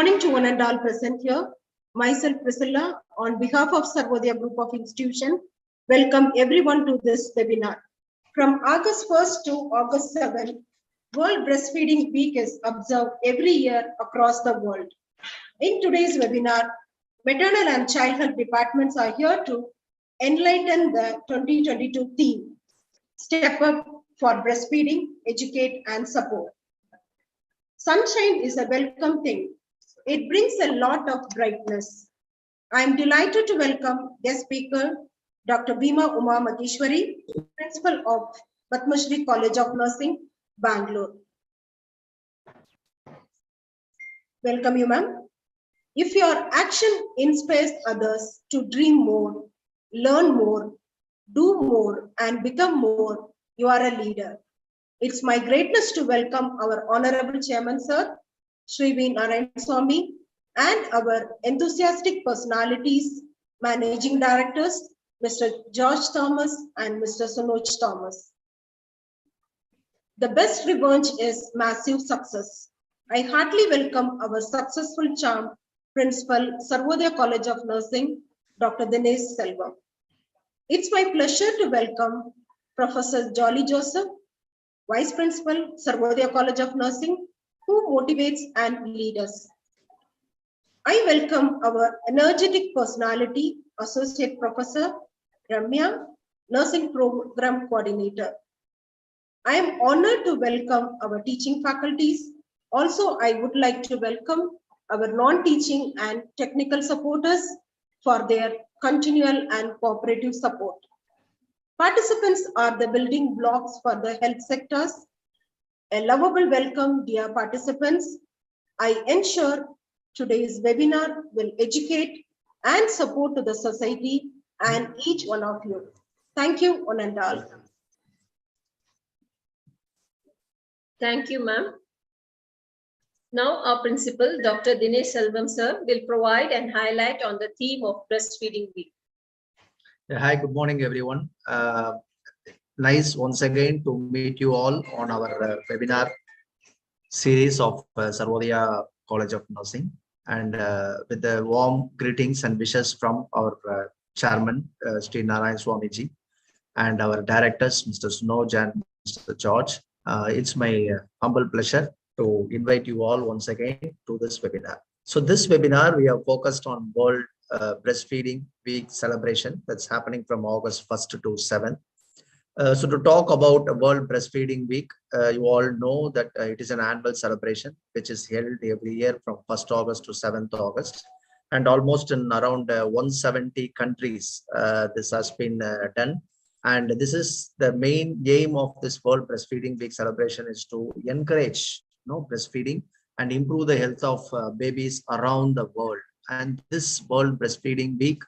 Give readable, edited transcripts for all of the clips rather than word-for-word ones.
morning to one and all present here. Myself, Priscilla, on behalf of Sarvodaya Group of Institutions, welcome everyone to this webinar. From August 1st to August 7th, World Breastfeeding Week is observed every year across the world. In today's webinar, maternal and child health departments are here to enlighten the 2022 theme, Step Up for Breastfeeding, Educate and Support. Sunshine is a welcome thing. It brings a lot of brightness. I am delighted to welcome guest speaker, Dr. Bhima Uma Mageshwari, Principal of Padmashri College of Nursing, Bangalore. Welcome you, ma'am. If your action inspires others to dream more, learn more, do more, and become more, you are a leader. It's my greatness to welcome our Honorable Chairman, Sir, Sri V. Narayan Swami, and our enthusiastic personalities, Managing Directors, Mr. George Thomas and Mr. Sunoj Thomas. The best revenge is massive success. I heartily welcome our successful charm Principal, Sarvodaya College of Nursing, Dr. Dinesh Selvam. It's my pleasure to welcome Professor Jolly Joseph, Vice Principal, Sarvodaya College of Nursing, who motivates and leads us. I welcome our energetic personality, Associate Professor Ramya, Nursing Program Coordinator. I am honored to welcome our teaching faculties. Also, I would like to welcome our non-teaching and technical supporters for their continual and cooperative support. Participants are the building blocks for the health sectors. A lovable welcome, dear participants. I ensure today's webinar will educate and support to the society and each one of you. Thank you, one and all. Thank you, ma'am. Now our principal, Dr. Dinesh Selvam, sir, will provide and highlight on the theme of Breastfeeding Week. Hi, good morning, everyone. Nice once again to meet you all on our webinar series of Sarvodaya College of Nursing, and with the warm greetings and wishes from our chairman, Sri Narayan Swamiji, and our directors, Mr. Sunoj and Mr. George. It's my humble pleasure to invite you all once again to this webinar. So this webinar, we are focused on World Breastfeeding Week celebration that's happening from August 1st to 7th. So to talk about World Breastfeeding Week, you all know that it is an annual celebration which is held every year from 1st August to 7th August. And almost in around 170 countries, this has been done. And this is the main aim of this World Breastfeeding Week celebration, is to encourage breastfeeding and improve the health of babies around the world. And this World Breastfeeding Week,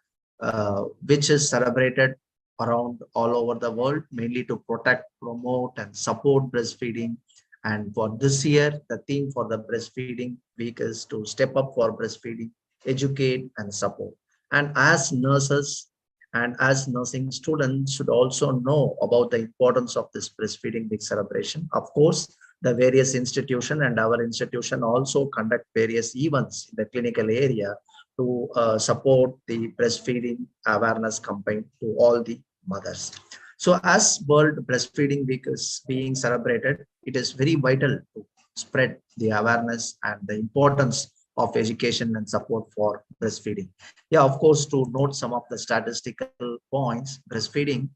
which is celebrated around all over the world, mainly to protect, promote, and support breastfeeding. And for this year, the theme for the Breastfeeding Week is to step up for breastfeeding, educate, and support. And as nurses and as nursing students should also know about the importance of this Breastfeeding Week celebration. Of course, the various institutions and our institution also conduct various events in the clinical area to support the breastfeeding awareness campaign to all the mothers. So as World Breastfeeding Week is being celebrated, it is very vital to spread the awareness and the importance of education and support for breastfeeding. Yeah, of course, to note some of the statistical points, breastfeeding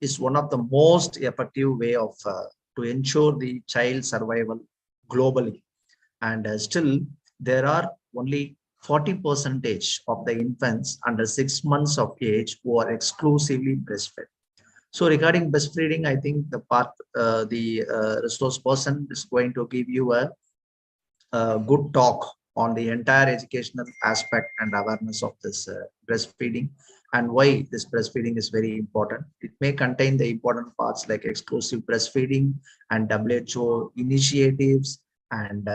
is one of the most effective way of to ensure the child survival globally. And still, there are only 40% of the infants under 6 months of age who are exclusively breastfed. So regarding breastfeeding, I think the resource person is going to give you a good talk on the entire educational aspect and awareness of this breastfeeding and why this breastfeeding is very important. It may contain the important parts like exclusive breastfeeding and WHO initiatives, and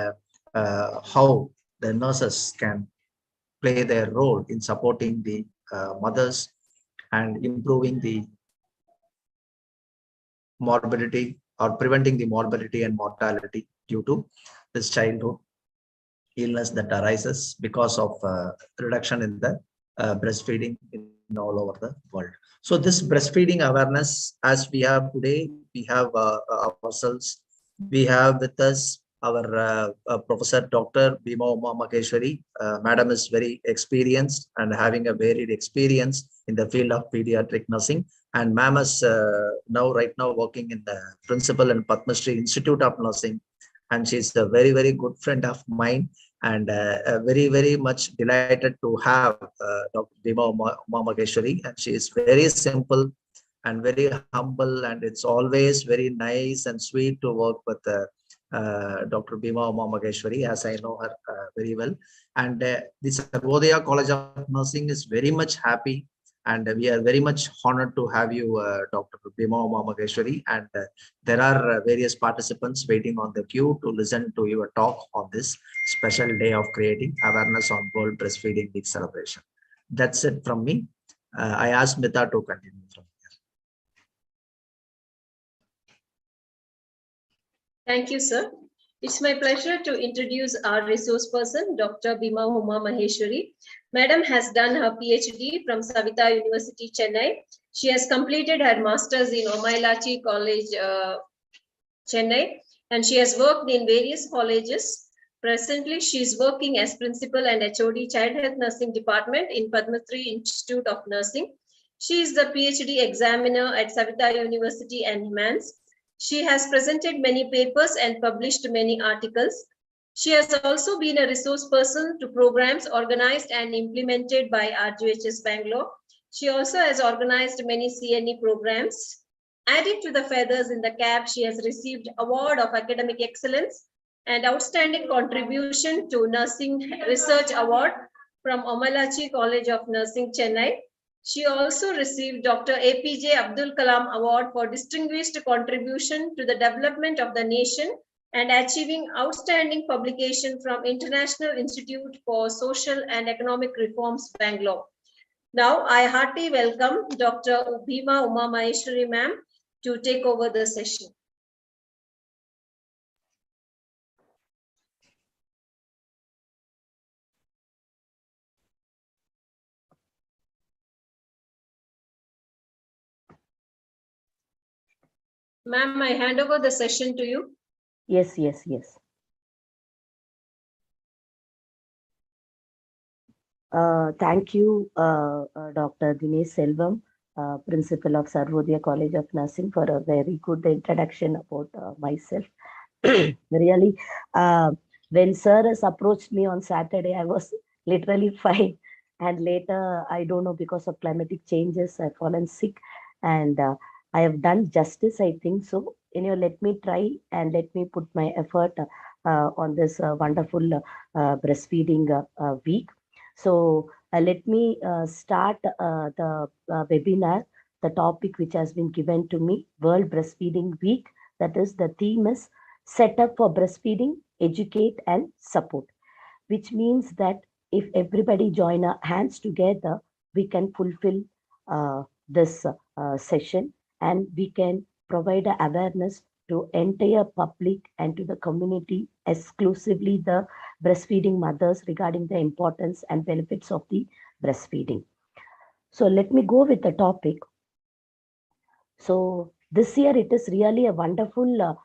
how the nurses can play their role in supporting the mothers and improving the morbidity or preventing the morbidity and mortality due to this childhood illness that arises because of reduction in the breastfeeding in all over the world. So this breastfeeding awareness, as we have today, we have ourselves, we have with us our Professor Dr. Bhima Uma Maheshwari. Madam is very experienced and having a varied experience in the field of pediatric nursing. And ma'am is right now working in the principal in Padma Shri Institute of Nursing. And she's a very, very good friend of mine, and very, very much delighted to have Dr. Bhima Uma Maheshwari. And she is very simple and very humble, and it's always very nice and sweet to work with Dr. Bhima Uma Maheshwari, as I know her very well. And the Sarvodaya College of Nursing is very much happy, and we are very much honored to have you, Dr. Bhima Uma Maheshwari. And there are various participants waiting on the queue to listen to your talk on this special day of creating awareness on World Breastfeeding Week celebration. That's it from me. I ask Mita to continue from here. Thank you, sir. It's my pleasure to introduce our resource person, Dr. Bhima Uma Maheshwari. Madam has done her PhD from Savita University, Chennai. She has completed her master's in Omailachi College, Chennai, and she has worked in various colleges. Presently, she is working as principal and HOD Child Health Nursing Department in Padma Shri Institute of Nursing. She is the PhD examiner at Savita University and HIMANS. She has presented many papers and published many articles. She has also been a resource person to programs organized and implemented by RGHS Bangalore. She also has organized many CNE programs. Added to the feathers in the cap, she has received Award of Academic Excellence and Outstanding Contribution to Nursing Research Award from Omailachi College of Nursing, Chennai. She also received Dr. APJ Abdul Kalam Award for Distinguished Contribution to the Development of the Nation and achieving outstanding publication from International Institute for Social and Economic Reforms, Bangalore. Now, I heartily welcome Dr. Bhima Uma Maheshwari ma'am to take over the session. Ma'am, I hand over the session to you. Yes. Thank you, Dr. Dinesh Selvam, Principal of Sarvodaya College of Nursing, for a very good introduction about myself. Really, when sir has approached me on Saturday, I was literally fine. And later, I don't know, because of climatic changes, I've fallen sick. And I have done justice, I think so. Let me try and let me put my effort on this wonderful breastfeeding week. So let me start the webinar, the topic which has been given to me, World Breastfeeding Week. That is, the theme is set up for breastfeeding, educate and support, which means that if everybody join our hands together, we can fulfill this session, and we can provide awareness to entire public and to the community, exclusively the breastfeeding mothers, regarding the importance and benefits of the breastfeeding. So let me go with the topic. So this year it is really a wonderful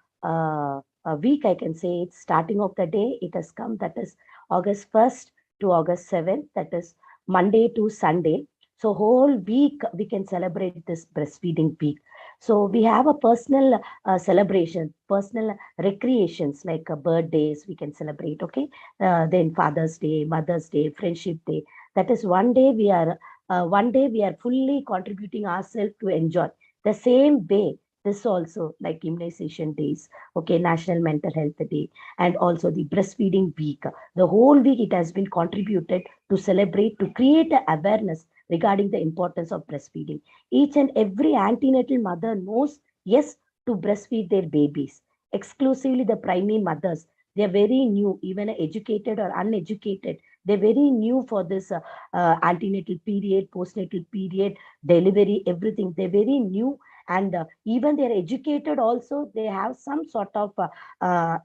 week, I can say. It's starting of the day. It has come, that is August 1st to August 7th, that is Monday to Sunday. So whole week we can celebrate this breastfeeding week. So we have a personal celebration, personal recreations, like birthdays we can celebrate, okay? Then Father's Day, Mother's Day, Friendship Day. That is one day we are fully contributing ourselves to enjoy. The same way, this also, like immunization days, okay, National Mental Health Day, and also the breastfeeding week. The whole week it has been contributed to celebrate, to create an awareness regarding the importance of breastfeeding. Each and every antenatal mother knows, yes, to breastfeed their babies. Exclusively the primary mothers, they are very new, even educated or uneducated, they're very new for this antenatal period, postnatal period, delivery, everything. They're very new, And even they're educated also, they have some sort of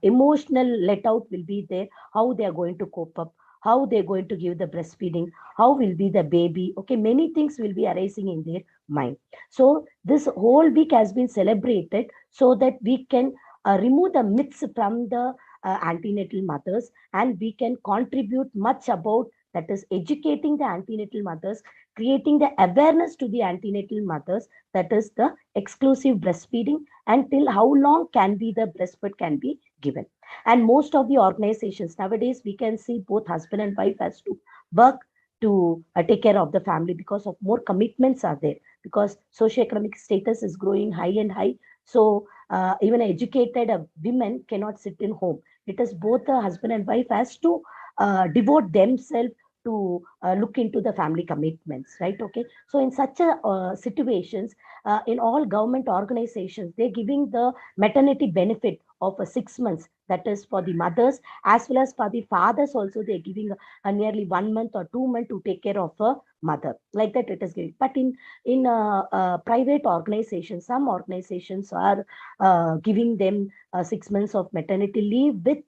emotional let out will be there, how they are going to cope up, how they're going to give the breastfeeding, how will be the baby. Okay, many things will be arising in their mind. So this whole week has been celebrated so that we can remove the myths from the antenatal mothers, and we can contribute much about, that is educating the antenatal mothers, creating the awareness to the antenatal mothers, that is the exclusive breastfeeding, until how long can be the breastfeed can be given. And most of the organizations nowadays, we can see both husband and wife has to work to take care of the family, because of more commitments are there, because socioeconomic status is growing high and high. So even educated women cannot sit in home. It is both the husband and wife has to devote themselves to look into the family commitments, right? Okay, so in such a situations, in all government organizations, they're giving the maternity benefit of 6 months, that is for the mothers, as well as for the fathers also. They're giving nearly 1 month or 2 months to take care of a mother, like that it is given. But in private organizations, some organizations are giving them 6 months of maternity leave with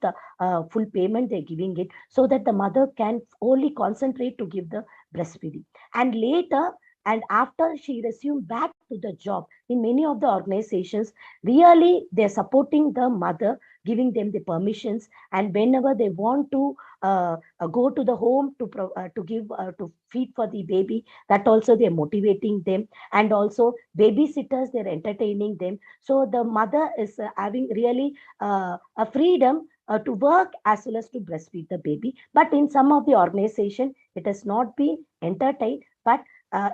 full payment. They're giving it so that the mother can only concentrate to give the breastfeeding. And later, and after she resumed back to the job, in many of the organizations, really they're supporting the mother, giving them the permissions, and whenever they want to go to the home to give to feed for the baby, that also they're motivating them. And also babysitters, they're entertaining them. So the mother is having really a freedom to work as well as to breastfeed the baby. But in some of the organization, it has not been entertained, but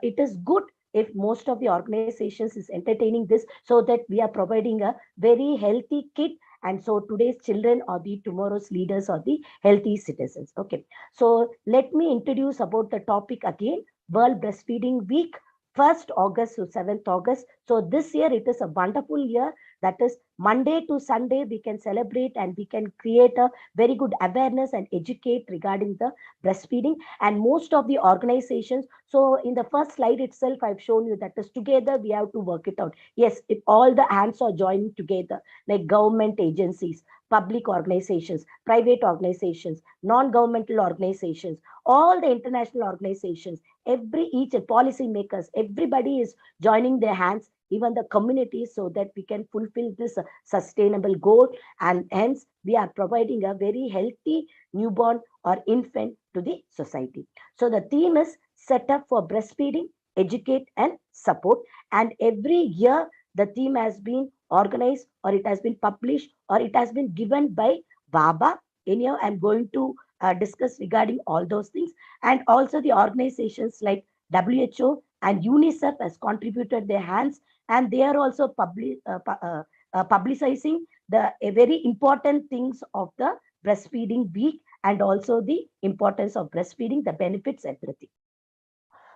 it is good if most of the organizations is entertaining this, so that we are providing a very healthy kid. And so today's children are the tomorrow's leaders or the healthy citizens. Okay, so let me introduce about the topic again. World Breastfeeding Week, 1st August to 7th August. So this year it is a wonderful year, that is Monday to Sunday we can celebrate, and we can create a very good awareness and educate regarding the breastfeeding. And most of the organizations, so in the first slide itself I've shown you, that is together we have to work it out. Yes, if all the hands are joining together, like government agencies, public organizations, private organizations, non-governmental organizations, all the international organizations, each policy makers, everybody is joining their hands, even the communities, so that we can fulfill this sustainable goal. And hence we are providing a very healthy newborn or infant to the society. So the theme is set up for breastfeeding, educate and support. And every year the theme has been organized, or it has been published, or it has been given by Baba. Anyhow, I'm going to discuss regarding all those things. And also the organizations like WHO and UNICEF has contributed their hands, and they are also publicizing the very important things of the breastfeeding week, and also the importance of breastfeeding, the benefits, everything.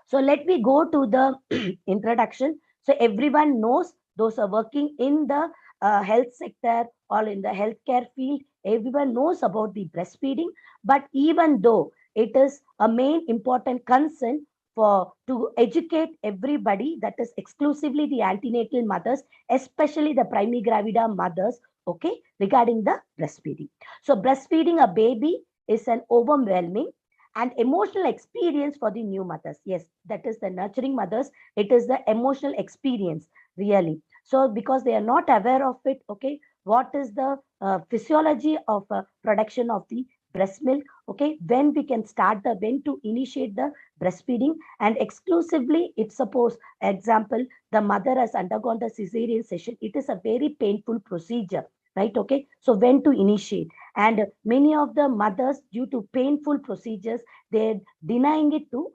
So let me go to the introduction. So everyone knows, those are working in the health sector or in the healthcare field, everyone knows about the breastfeeding. But even though it is a main important concern to educate everybody, that is exclusively the antenatal mothers, especially the primigravida mothers, okay, regarding the breastfeeding. So breastfeeding a baby is an overwhelming and emotional experience for the new mothers. Yes, that is the nurturing mothers. It is the emotional experience, really. So because they are not aware of it, okay, what is the physiology of production of the breast milk, okay, when we can start when to initiate the breastfeeding. And exclusively, if suppose, example, the mother has undergone the cesarean section, it is a very painful procedure, right? Okay, so when to initiate. And many of the mothers, due to painful procedures, they're denying it to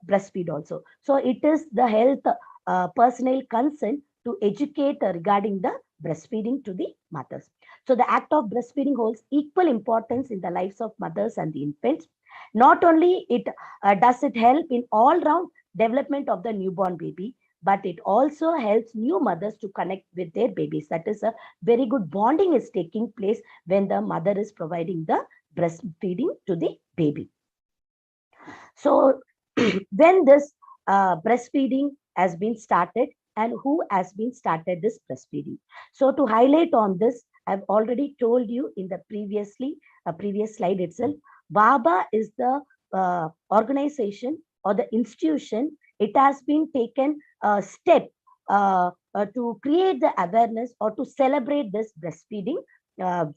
breastfeed also. So it is the health personnel concern to educate regarding the breastfeeding to the mothers. So the act of breastfeeding holds equal importance in the lives of mothers and the infants. Not only does it help in all round development of the newborn baby, but it also helps new mothers to connect with their babies. That is a very good bonding is taking place when the mother is providing the breastfeeding to the baby. So when this breastfeeding has been started, and who has been started this breastfeeding. So to highlight on this, I've already told you in the previous slide itself, BABA is the organization or the institution. It has been taken a step to create the awareness or to celebrate this breastfeeding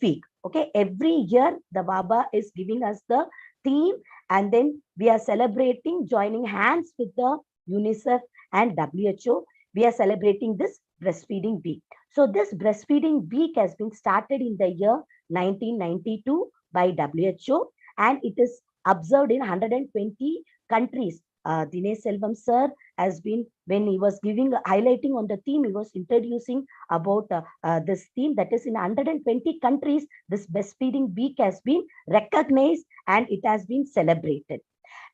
week. Okay, every year the BABA is giving us the theme, and then we are celebrating, joining hands with the UNICEF and WHO. We are celebrating this breastfeeding week. So this breastfeeding week has been started in the year 1992 by WHO, and it is observed in 120 countries. Dinesh Selvam sir has been, when he was highlighting on the theme, he was introducing about this theme, that is in 120 countries, this breastfeeding week has been recognized and it has been celebrated.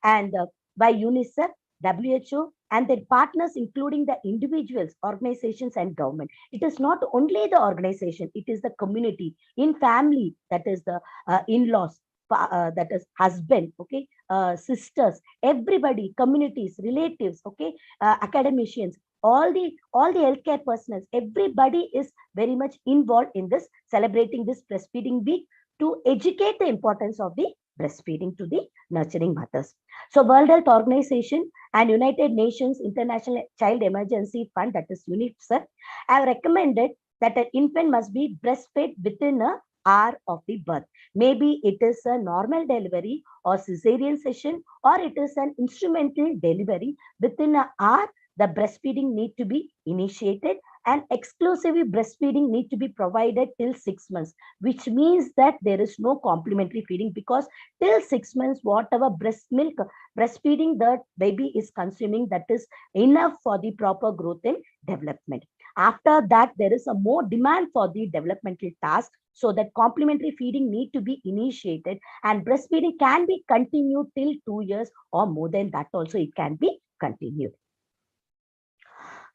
And by UNICEF, WHO, and their partners, including the individuals, organizations, and government. It is not only the organization, it is the community, in family, that is the in-laws, that is husband, okay, sisters, everybody, communities, relatives, okay, academicians, all the healthcare personnel, everybody is very much involved in this, celebrating this breastfeeding week to educate the importance of the breastfeeding to the nurturing mothers. So World Health Organization and United Nations International Child Emergency Fund, that is UNICEF, have recommended that an infant must be breastfed within an hour of the birth. Maybe it is a normal delivery or cesarean session, or it is an instrumental delivery. Within an hour, the breastfeeding need to be initiated, and exclusively breastfeeding need to be provided till 6 months, which means that there is no complementary feeding, because till 6 months, whatever breast milk, breastfeeding the baby is consuming, that is enough for the proper growth and development. After that, there is a more demand for the developmental task, so that complementary feeding need to be initiated, and breastfeeding can be continued till 2 years or more than that also it can be continued.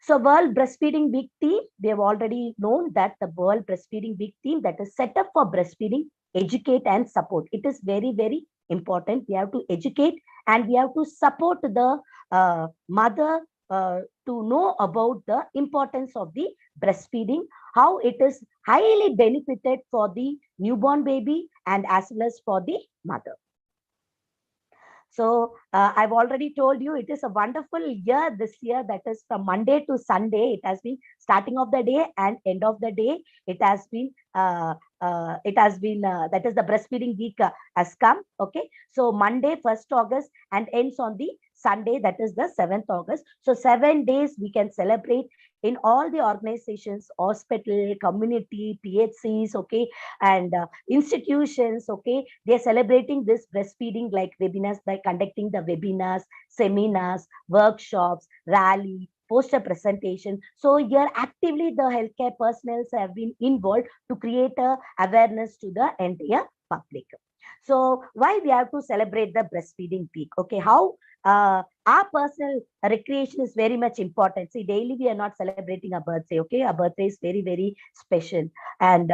So World Breastfeeding Week theme, we have already known that the World Breastfeeding Week theme, that is set up for breastfeeding, educate and support. It is very, very important. We have to educate and we have to support the mother to know about the importance of the breastfeeding, how it is highly benefited for the newborn baby and as well as for the mother. So I've already told you it is a wonderful year this year, that is from Monday to Sunday. It has been starting of the day and end of the day. It has been that is the breastfeeding week has come. Okay, so Monday 1st August and ends on the Sunday, that is the 7th August. So 7 days we can celebrate in all the organizations, hospital, community, PHCs, okay, and institutions, okay. They are celebrating this breastfeeding like webinars, by conducting the webinars, seminars, workshops, rally, poster presentation. So here actively the healthcare personnel have been involved to create a awareness to the entire public. So why we have to celebrate the breastfeeding week? Okay, how our personal recreation is very much important. See, daily we are not celebrating a birthday. Okay, a birthday is very, very special, and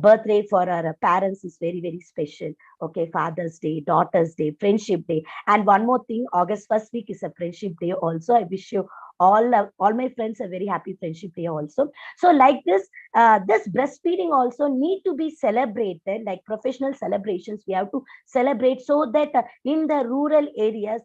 birthday for our parents is very, very special. Okay, Father's Day, Daughter's Day, Friendship Day, and one more thing, August 1st week is a Friendship Day also. I wish you all my friends a very happy Friendship Day also. So like this, this breastfeeding also need to be celebrated, like professional celebrations. We have to celebrate so that in the rural areas,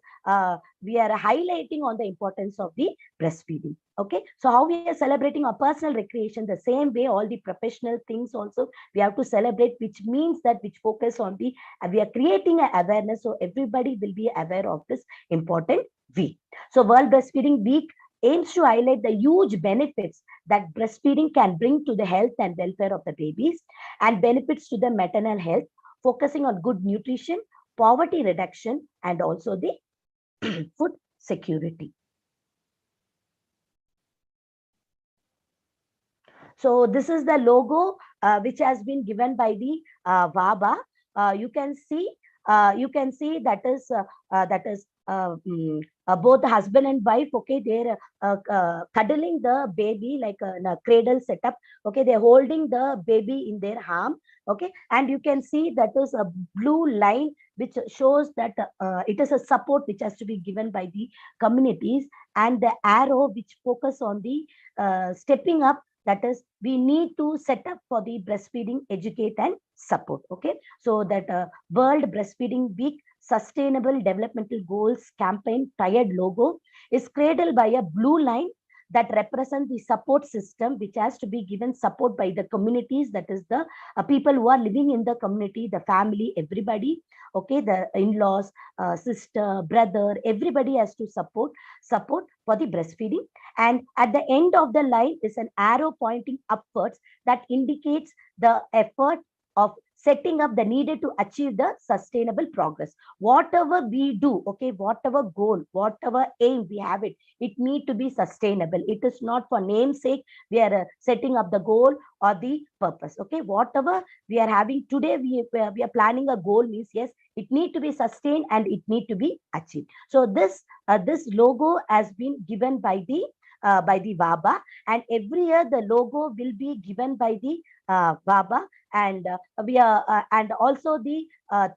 we are highlighting on the importance of the breastfeeding. Okay, so how we are celebrating our personal recreation, the same way all the professional things also we have to celebrate, which means that which focus on the we are creating an awareness, so everybody will be aware of this important week. So World Breastfeeding Week aims to highlight the huge benefits that breastfeeding can bring to the health and welfare of the babies, and benefits to the maternal health, focusing on good nutrition, poverty reduction, and also the food security. So this is the logo which has been given by the VABA. You can see you can see that is both husband and wife, okay, they're cuddling the baby like in a cradle setup, okay, they're holding the baby in their arm, okay, and you can see that is a blue line which shows that it is a support which has to be given by the communities, and the arrow which focus on the stepping up, that is we need to set up for the breastfeeding, educate and support, okay. So that World Breastfeeding Week Sustainable Developmental Goals campaign tired logo is cradled by a blue line that represents the support system which has to be given support by the communities, that is the people who are living in the community, the family, everybody, okay, the in-laws, sister, brother, everybody has to support for the breastfeeding. And at the end of the line is an arrow pointing upwards that indicates the effort of setting up the needed to achieve the sustainable progress. Whatever we do, okay, whatever goal, whatever aim we have it need to be sustainable. It is not for namesake we are setting up the goal or the purpose, okay. Whatever we are having today, we are planning a goal means, yes, it need to be sustained and it need to be achieved. So this logo has been given by the WABA, and every year the logo will be given by the WABA, and and also the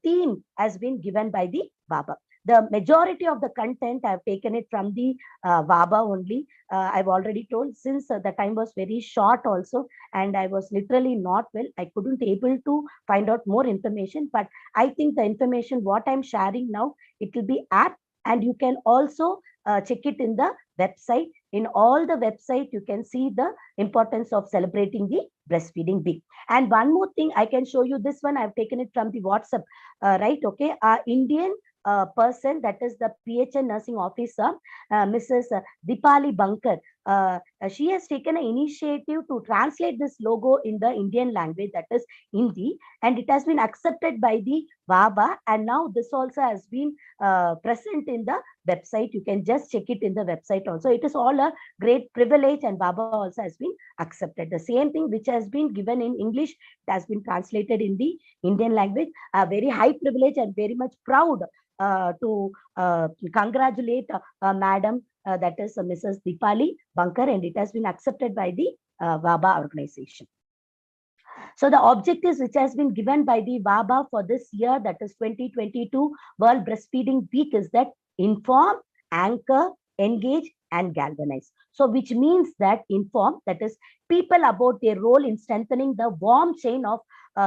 theme has been given by the WABA. The majority of the content I've taken it from the WABA only. I've already told, since the time was very short also, and I was literally not well, I couldn't able to find out more information. But I think the information what I'm sharing now, it will be apt, and you can also check it in the website. In all the website, you can see the importance of celebrating the breastfeeding week. And one more thing, I can show you this one. I've taken it from the WhatsApp, right? Okay, Indian person, that is the PHN nursing officer, Mrs. Dipali Bankar. She has taken an initiative to translate this logo in the Indian language, that is Hindi, and it has been accepted by the WABA, and now this also has been present in the website. You can just check it in the website also. It is all a great privilege, and WABA also has been accepted. The same thing which has been given in English, it has been translated in the Indian language. A very high privilege, and very much proud to congratulate Madam, that is Mrs. Dipali Bankar, and it has been accepted by the WABA organization. So the objectives which has been given by the WABA for this year, that is 2022 World Breastfeeding Week, is that inform, anchor, engage, and galvanize. So which means that inform, that is people about their role in strengthening the warm chain of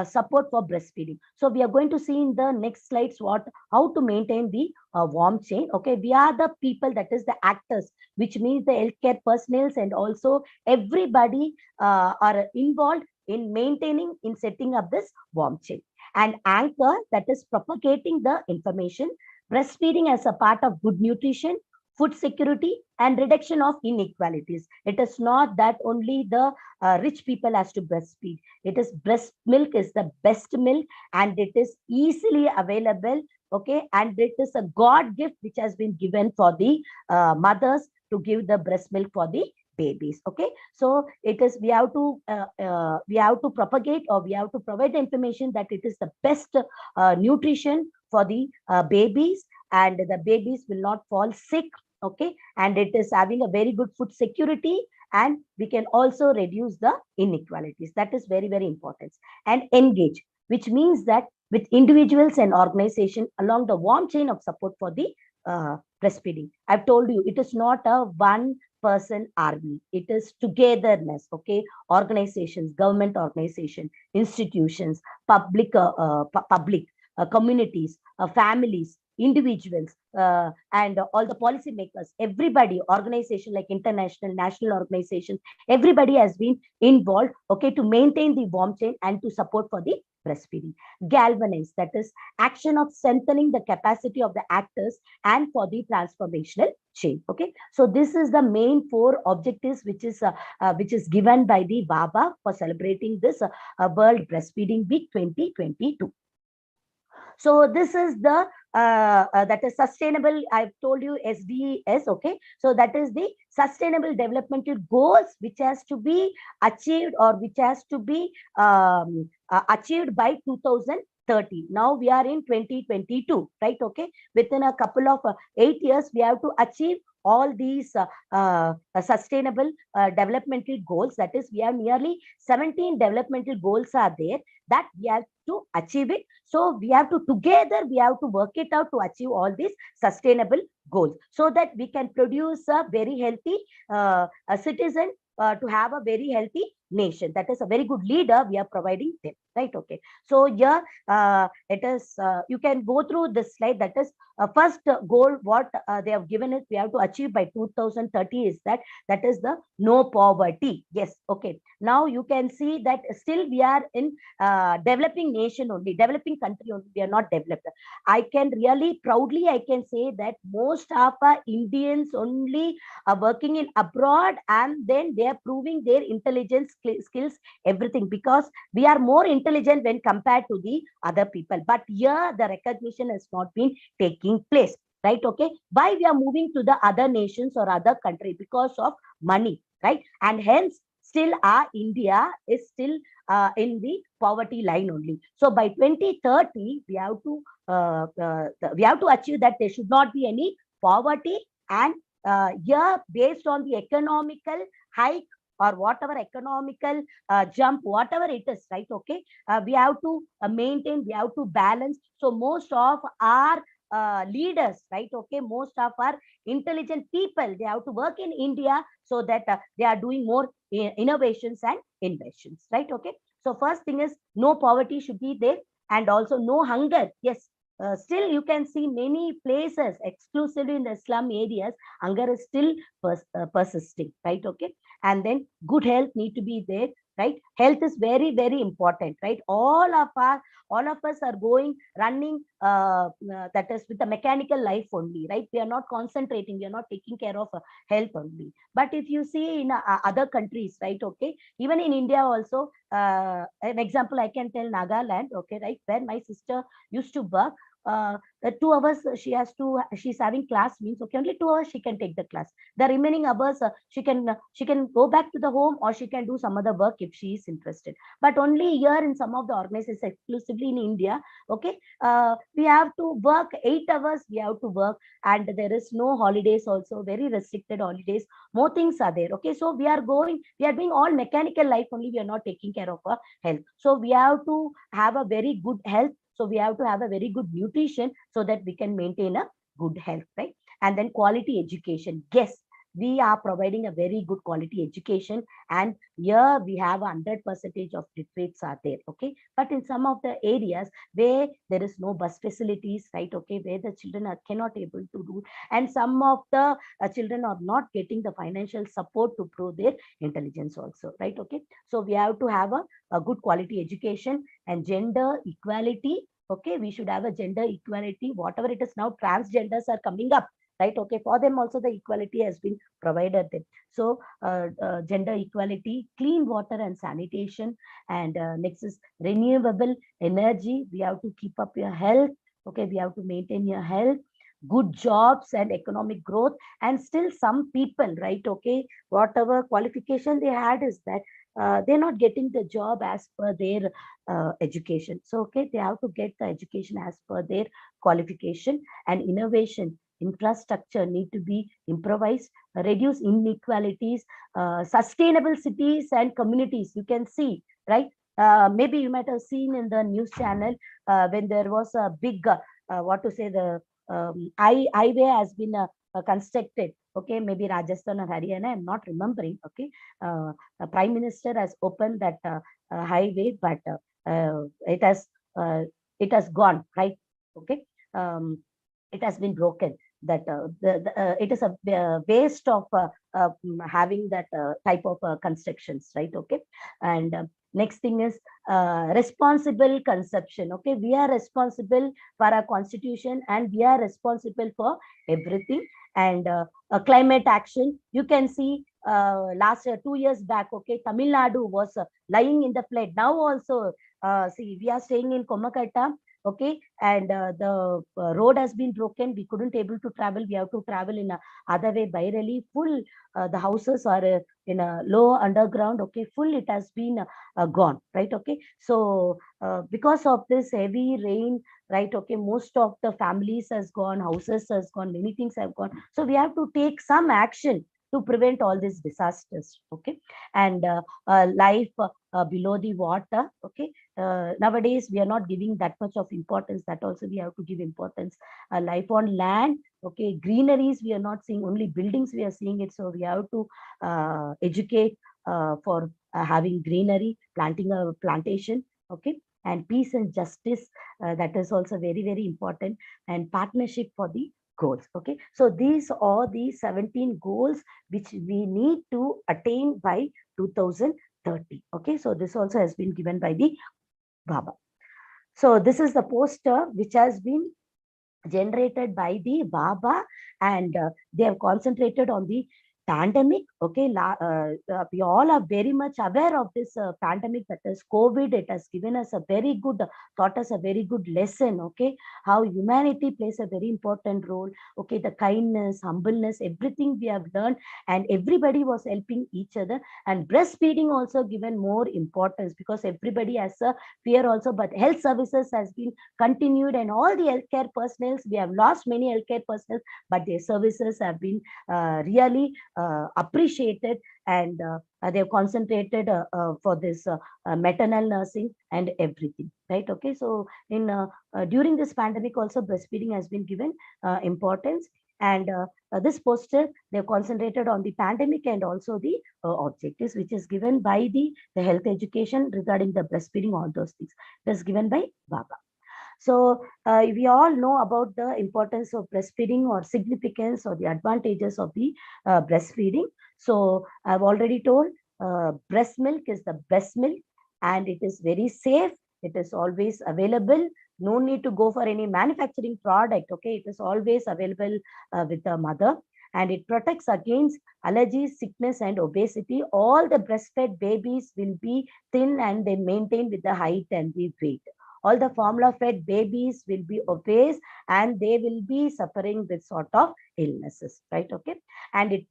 support for breastfeeding. So we are going to see in the next slides how to maintain the warm chain. Okay, we are the people, that is the actors, which means the healthcare personnel, and also everybody are involved in maintaining, in setting up this warm chain. And anchor, that is propagating the information, breastfeeding as a part of good nutrition, food security, and reduction of inequalities. It is not that only the rich people has to breastfeed. It is breast milk is the best milk, and it is easily available, okay, and it is a God gift which has been given for the mothers to give the breast milk for the babies. Okay, so it is, we have to propagate, or we have to provide the information that it is the best nutrition for the babies, and the babies will not fall sick. Okay, and it is having a very good food security, and we can also reduce the inequalities. That is very, very important. And engage, which means that with individuals and organization along the warm chain of support for the breastfeeding. I've told you, it is not a one person army. It is togetherness. Okay, organizations, government organization, institutions, public communities, families, individuals, and all the policymakers, everybody, organization like international, national organizations, everybody has been involved, okay, to maintain the warm chain and to support for the breastfeeding. Galvanize, that is action of strengthening the capacity of the actors and for the transformational change. Okay, so this is the main 4 objectives which is given by the WABA for celebrating this World Breastfeeding Week 2022. So this is the that is sustainable. I've told you SDS. Okay, so that is the sustainable developmental goals which has to be achieved, or which has to be achieved by 2030. Now we are in 2022, right? Okay, within a couple of 8 years, we have to achieve all these sustainable developmental goals. That is, we have nearly 17 developmental goals are there that we have to achieve it. So we have to together, we have to work it out to achieve all these sustainable goals, so that we can produce a very healthy a citizen, to have a very healthy nation. That is a very good leader we are providing them, right? Okay, so here it is, you can go through this slide. That is first goal what they have given is we have to achieve by 2030 is that is the no poverty. Yes, okay, now you can see that still we are in developing nation only, developing country only, we are not developed. I can really proudly I can say that most of our Indians only are working in abroad, and then they are proving their intelligence skills, everything, because we are more intelligent when compared to the other people. But here the recognition has not been taking place, right? Okay, why we are moving to the other nations or other country? Because of money, right? And hence still our India is still in the poverty line only. So by 2030 we have to achieve that there should not be any poverty. And here, based on the economical hike or whatever economical jump, whatever it is, right? Okay, we have to maintain, we have to balance. So most of our leaders, right? Okay, most of our intelligent people, they have to work in India, so that they are doing more innovations and inventions, right? Okay, so first thing is no poverty should be there, and also no hunger. Yes, still you can see many places exclusively in the slum areas, hunger is still persisting, right? Okay, and then good health need to be there, right? Health is very, very important, right? All of us are going running, that is with a mechanical life only, right? We are not concentrating, we are not taking care of health only. But if you see in other countries, right? Okay, even in India also, an example I can tell, Nagaland, okay, right, where my sister used to work. 2 hours she's having class, means okay, only 2 hours she can take the class. The remaining hours she can go back to the home, or she can do some other work if she is interested. But only here in some of the organizations, exclusively in India, okay, we have to work 8 hours, we have to work, and there is no holidays also, very restricted holidays, more things are there. Okay, so we are doing all mechanical life only, we are not taking care of our health. So we have to have a very good health. So we have to have a very good nutrition, so that we can maintain a good health, right? And then quality education. Yes, we are providing a very good quality education, and here we have 100% of literates are there. Okay, but in some of the areas where there is no bus facilities, right? Okay, where the children cannot able to do, and some of the children are not getting the financial support to prove their intelligence also, right? Okay, so we have to have a good quality education. And gender equality, okay, we should have a gender equality, whatever it is. Now transgenders are coming up, right? Okay, for them also the equality has been provided them. So gender equality, clean water and sanitation, and next is renewable energy. We have to keep up your health, okay, we have to maintain your health, good jobs and economic growth. And still some people, right? Okay, whatever qualification they had is that they're not getting the job as per their education. So okay, they have to get the education as per their qualification. And innovation, infrastructure need to be improvised, reduce inequalities, sustainable cities and communities. You can see, right? Maybe you might have seen in the news channel when there was a big what to say, the highway has been constructed. Okay, maybe Rajasthan or Haryana, I'm not remembering. Okay, the Prime Minister has opened that highway, but it has gone, right? Okay, it has been broken. That it is a waste of having that type of constructions, right? Okay, and next thing is responsible consumption. Okay, we are responsible for our constitution, and we are responsible for everything. And climate action, you can see last 2 years back, okay, Tamil Nadu was lying in the flood. Now also, see, we are staying in Komakatta. okay, and the road has been broken. We couldn't able to travel. We have to travel in a other way by really full. The houses are in a low underground, okay, full. It has been gone, right? Okay, so because of this heavy rain, right? Okay, most of the families has gone, houses has gone, many things have gone. So we have to take some action to prevent all these disasters, okay, and life below the water, okay. Nowadays we are not giving that much of importance. That also we have to give importance. Life on land, okay, greeneries we are not seeing, only buildings we are seeing it. So we have to educate for having greenery, planting a plantation, okay, and peace and justice, that is also very, very important, and partnership for the goals, okay. So these are the 17 goals which we need to attain by 2030, okay. So this also has been given by the Baba. So this is the poster which has been generated by the Baba, and they have concentrated on the pandemic, okay. We all are very much aware of this pandemic, that is COVID. It has given us a very good, taught us a very good lesson, okay, how humanity plays a very important role, okay, the kindness, humbleness, everything we have learned, and everybody was helping each other. And breastfeeding also given more importance, because everybody has a fear also, but health services has been continued, and all the healthcare personnel, we have lost many healthcare personnel, but their services have been really appreciated, and they've concentrated for this maternal nursing and everything, right? Okay, so in during this pandemic also breastfeeding has been given importance, and this poster they've concentrated on the pandemic and also the objectives which is given by the health education regarding the breastfeeding, all those things. It is given by Baba. So we all know about the importance of breastfeeding, or significance or the advantages of the breastfeeding. So I've already told breast milk is the best milk, and it is very safe. It is always available. No need to go for any manufacturing product. Okay, it is always available with the mother, and it protects against allergies, sickness, and obesity. All the breastfed babies will be thin and they maintain with the height and the weight. All the formula fed babies will be obese, and they will be suffering with sort of illnesses, right? Okay, and it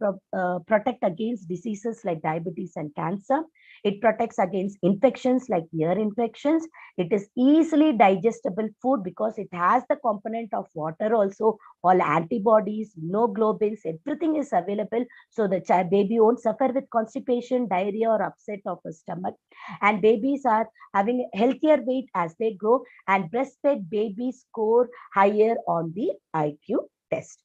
protect against diseases like diabetes and cancer. It protects against infections like ear infections. It is easily digestible food because it has the component of water also. All antibodies, immunoglobulins, everything is available, so the baby won't suffer with constipation, diarrhea, or upset of the stomach. And babies are having healthier weight as they grow, and breastfed babies score higher on the IQ test.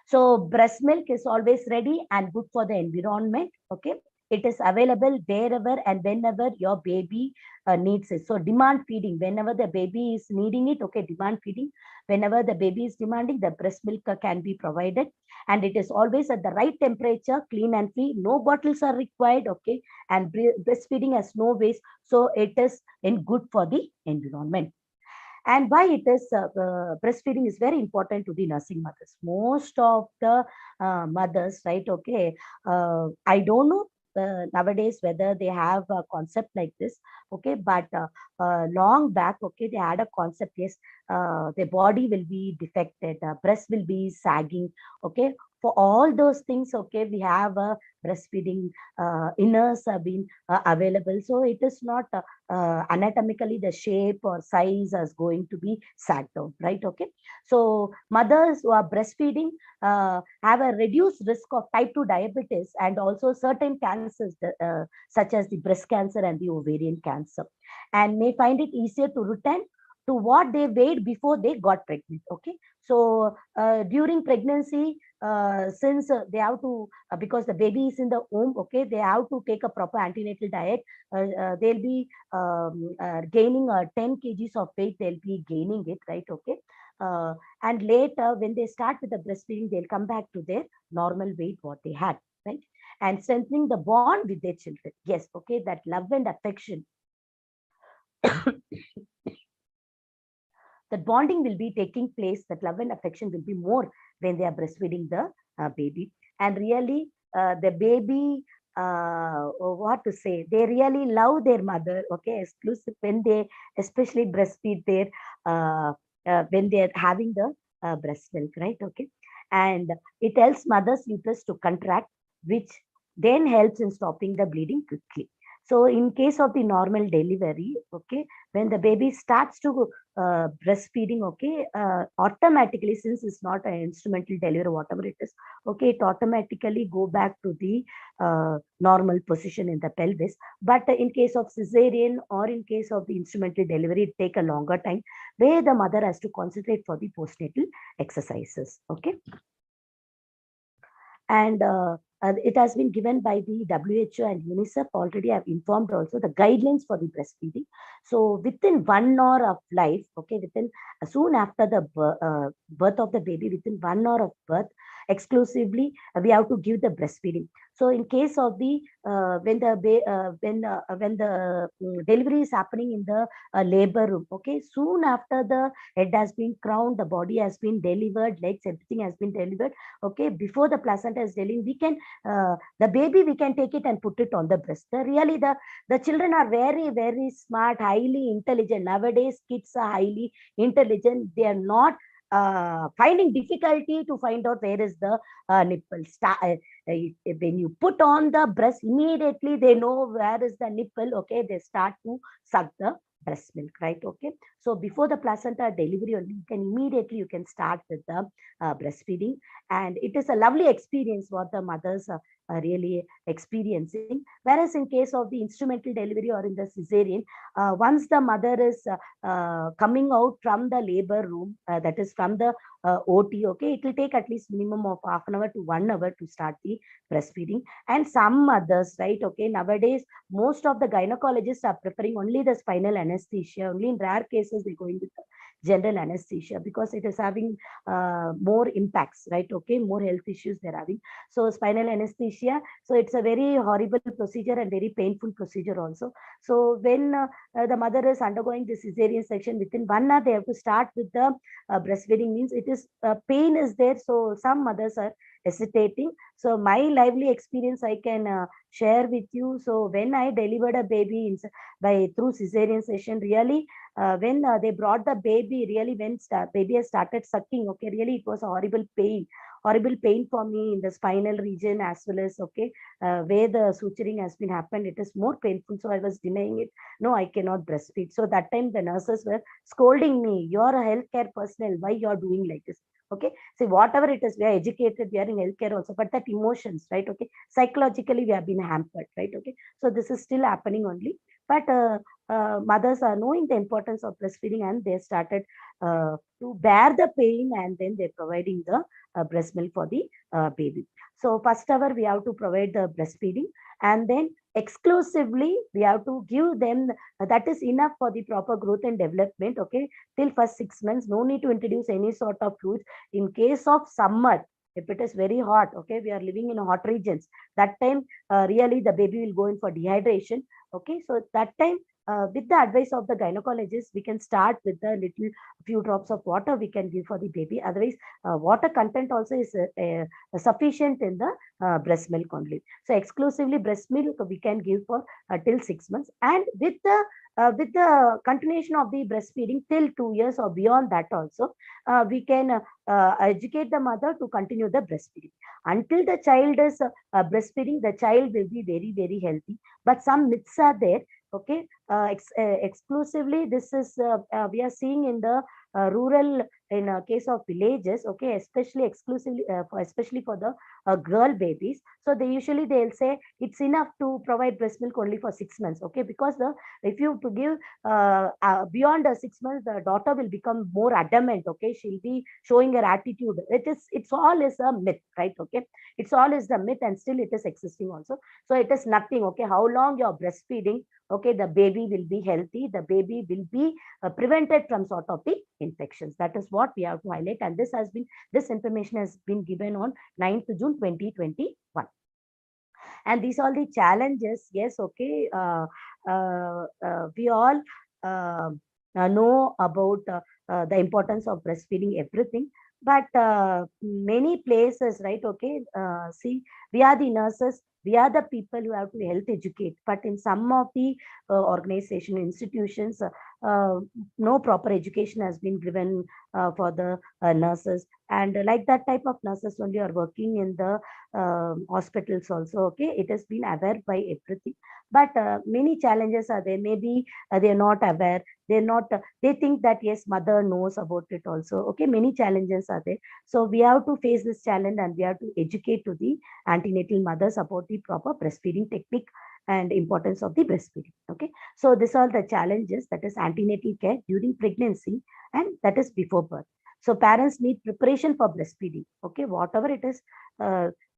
So breast milk is always ready and good for the environment, okay. It is available wherever and whenever your baby needs it. So demand feeding, whenever the baby is needing it, okay, demand feeding. Whenever the baby is demanding, the breast milk can be provided, and it is always at the right temperature, clean and free. No bottles are required, okay, and breastfeeding has no waste, so it is good for the environment. And why it is breastfeeding is very important to the nursing mothers. Most of the mothers, right? Okay, I don't know nowadays whether they have a concept like this, okay, but long back, okay, they had a concept. Yes, their body will be defected, breast will be sagging, okay. For all those things, okay, we have a breastfeeding inners have been available, so it is not anatomically the shape or size is going to be sagged down, right? Okay, so mothers who are breastfeeding have a reduced risk of type 2 diabetes and also certain cancers such as the breast cancer and the ovarian cancer, and may find it easier to return to what they weighed before they got pregnant, okay. So during pregnancy, since they have to because the baby is in the womb, okay, they have to take a proper antenatal diet. They'll be gaining 10 kgs of weight, they'll be gaining it, right? Okay, and later when they start with the breastfeeding, they'll come back to their normal weight what they had, right? And strengthening the bond with their children. Yes, okay, that love and affection that bonding will be taking place, that love and affection will be more when they are breastfeeding the baby. And really, the baby what to say, they really love their mother, okay, exclusive when they especially breastfeed their when they're having the breast milk, right? Okay, and it helps mother's uterus to contract, which then helps in stopping the bleeding quickly. So in case of the normal delivery, okay, when the baby starts to breastfeeding, okay, automatically, since it's not an instrumental delivery, whatever it is, okay, it automatically go back to the normal position in the pelvis. But in case of cesarean or in case of the instrumental delivery, it take a longer time, where the mother has to concentrate for the postnatal exercises, okay. And it has been given by the WHO and UNICEF. Already I've informed also the guidelines for the breastfeeding. So within 1 hour of life, okay, within soon after the birth of the baby, within 1 hour of birth, exclusively we have to give the breastfeeding. So in case of the when the delivery is happening in the labor room, okay, soon after the head has been crowned, the body has been delivered, legs, everything has been delivered, okay, before the placenta is delivered, we can the baby, we can take it and put it on the breast. Really the children are very, very smart, highly intelligent. Nowadays kids are highly intelligent. They are not finding difficulty to find out where is the nipple. When you put on the breast, immediately they know where is the nipple, okay, they start to suck the breast milk, right? Okay, so before the placenta delivery only, you can start with the breastfeeding, and it is a lovely experience what the mothers are really experiencing. Whereas in case of the instrumental delivery or in the cesarean, once the mother is coming out from the labor room, that is from the OT, okay, it will take at least minimum of half an hour to 1 hour to start the breastfeeding. And some mothers, right, okay, nowadays most of the gynecologists are preferring only the spinal anesthesia. Only in rare cases they're going with the general anesthesia, because it is having more impacts, right? Okay, more health issues they're having. So spinal anesthesia, so it's a very horrible procedure and very painful procedure also. So when the mother is undergoing the cesarean section, within 1 hour they have to start with the breastfeeding, means it is pain is there, so some mothers are hesitating. So my lively experience I can share with you. So when I delivered a baby by through cesarean session, really when they brought the baby, really when baby has started sucking, okay, really it was a horrible pain for me in the spinal region, as well as, okay, where the suturing has been happened, it is more painful. So I was denying it. No, I cannot breastfeed. So that time the nurses were scolding me, you're a healthcare personnel, why you're doing like this? Okay, see, whatever it is, we are educated, we are in healthcare also, but that emotions, right? Okay, psychologically we have been hampered, right? Okay, so this is still happening only. But mothers are knowing the importance of breastfeeding, and they started to bear the pain, and then they're providing the breast milk for the baby. So first hour we have to provide the breastfeeding, and then exclusively we have to give them that is enough for the proper growth and development, okay, till first 6 months. No need to introduce any sort of fluids. In case of summer, if it is very hot, okay, we are living in hot regions, that time really the baby will go in for dehydration, okay. So that time with the advice of the gynecologist, we can start with the little few drops of water we can give for the baby. Otherwise water content also is sufficient in the breast milk only. So exclusively breast milk we can give for till 6 months, and with the continuation of the breastfeeding till 2 years or beyond that also, we can educate the mother to continue the breastfeeding. Until the child is breastfeeding, the child will be very, very healthy. But some myths are there, okay. Exclusively this is we are seeing in the rural, in a case of villages, okay, especially exclusively especially for the girl babies. So they'll say it's enough to provide breast milk only for 6 months, okay, because if you to give beyond 6 months, the daughter will become more adamant, okay, she'll be showing her attitude. It's all is a myth, right? Okay, it's all is the myth, and still it is existing also. So it is nothing, okay, how long you're breastfeeding, okay, the baby will be healthy, the baby will be prevented from sort of the infections. That is what we have to highlight, and this information has been given on 9th June 2021. And these are the challenges. Yes, okay, we all know about the importance of breastfeeding, everything. But many places, right, okay, see, We are the nurses, we are the people who have to health educate, but in some of the organization institutions, no proper education has been given for the nurses, and like that type of nurses only are working in the hospitals also. Okay, it has been aware by everything, but many challenges are there. Maybe they are not aware, they're not they think that yes, mother knows about it also. Okay, many challenges are there, so we have to face this challenge and we have to educate to the antenatal mothers about the proper breastfeeding technique and importance of the breastfeeding. Okay, so these are the challenges, that is antenatal care during pregnancy and that is before birth. So parents need preparation for breastfeeding. Okay, whatever it is,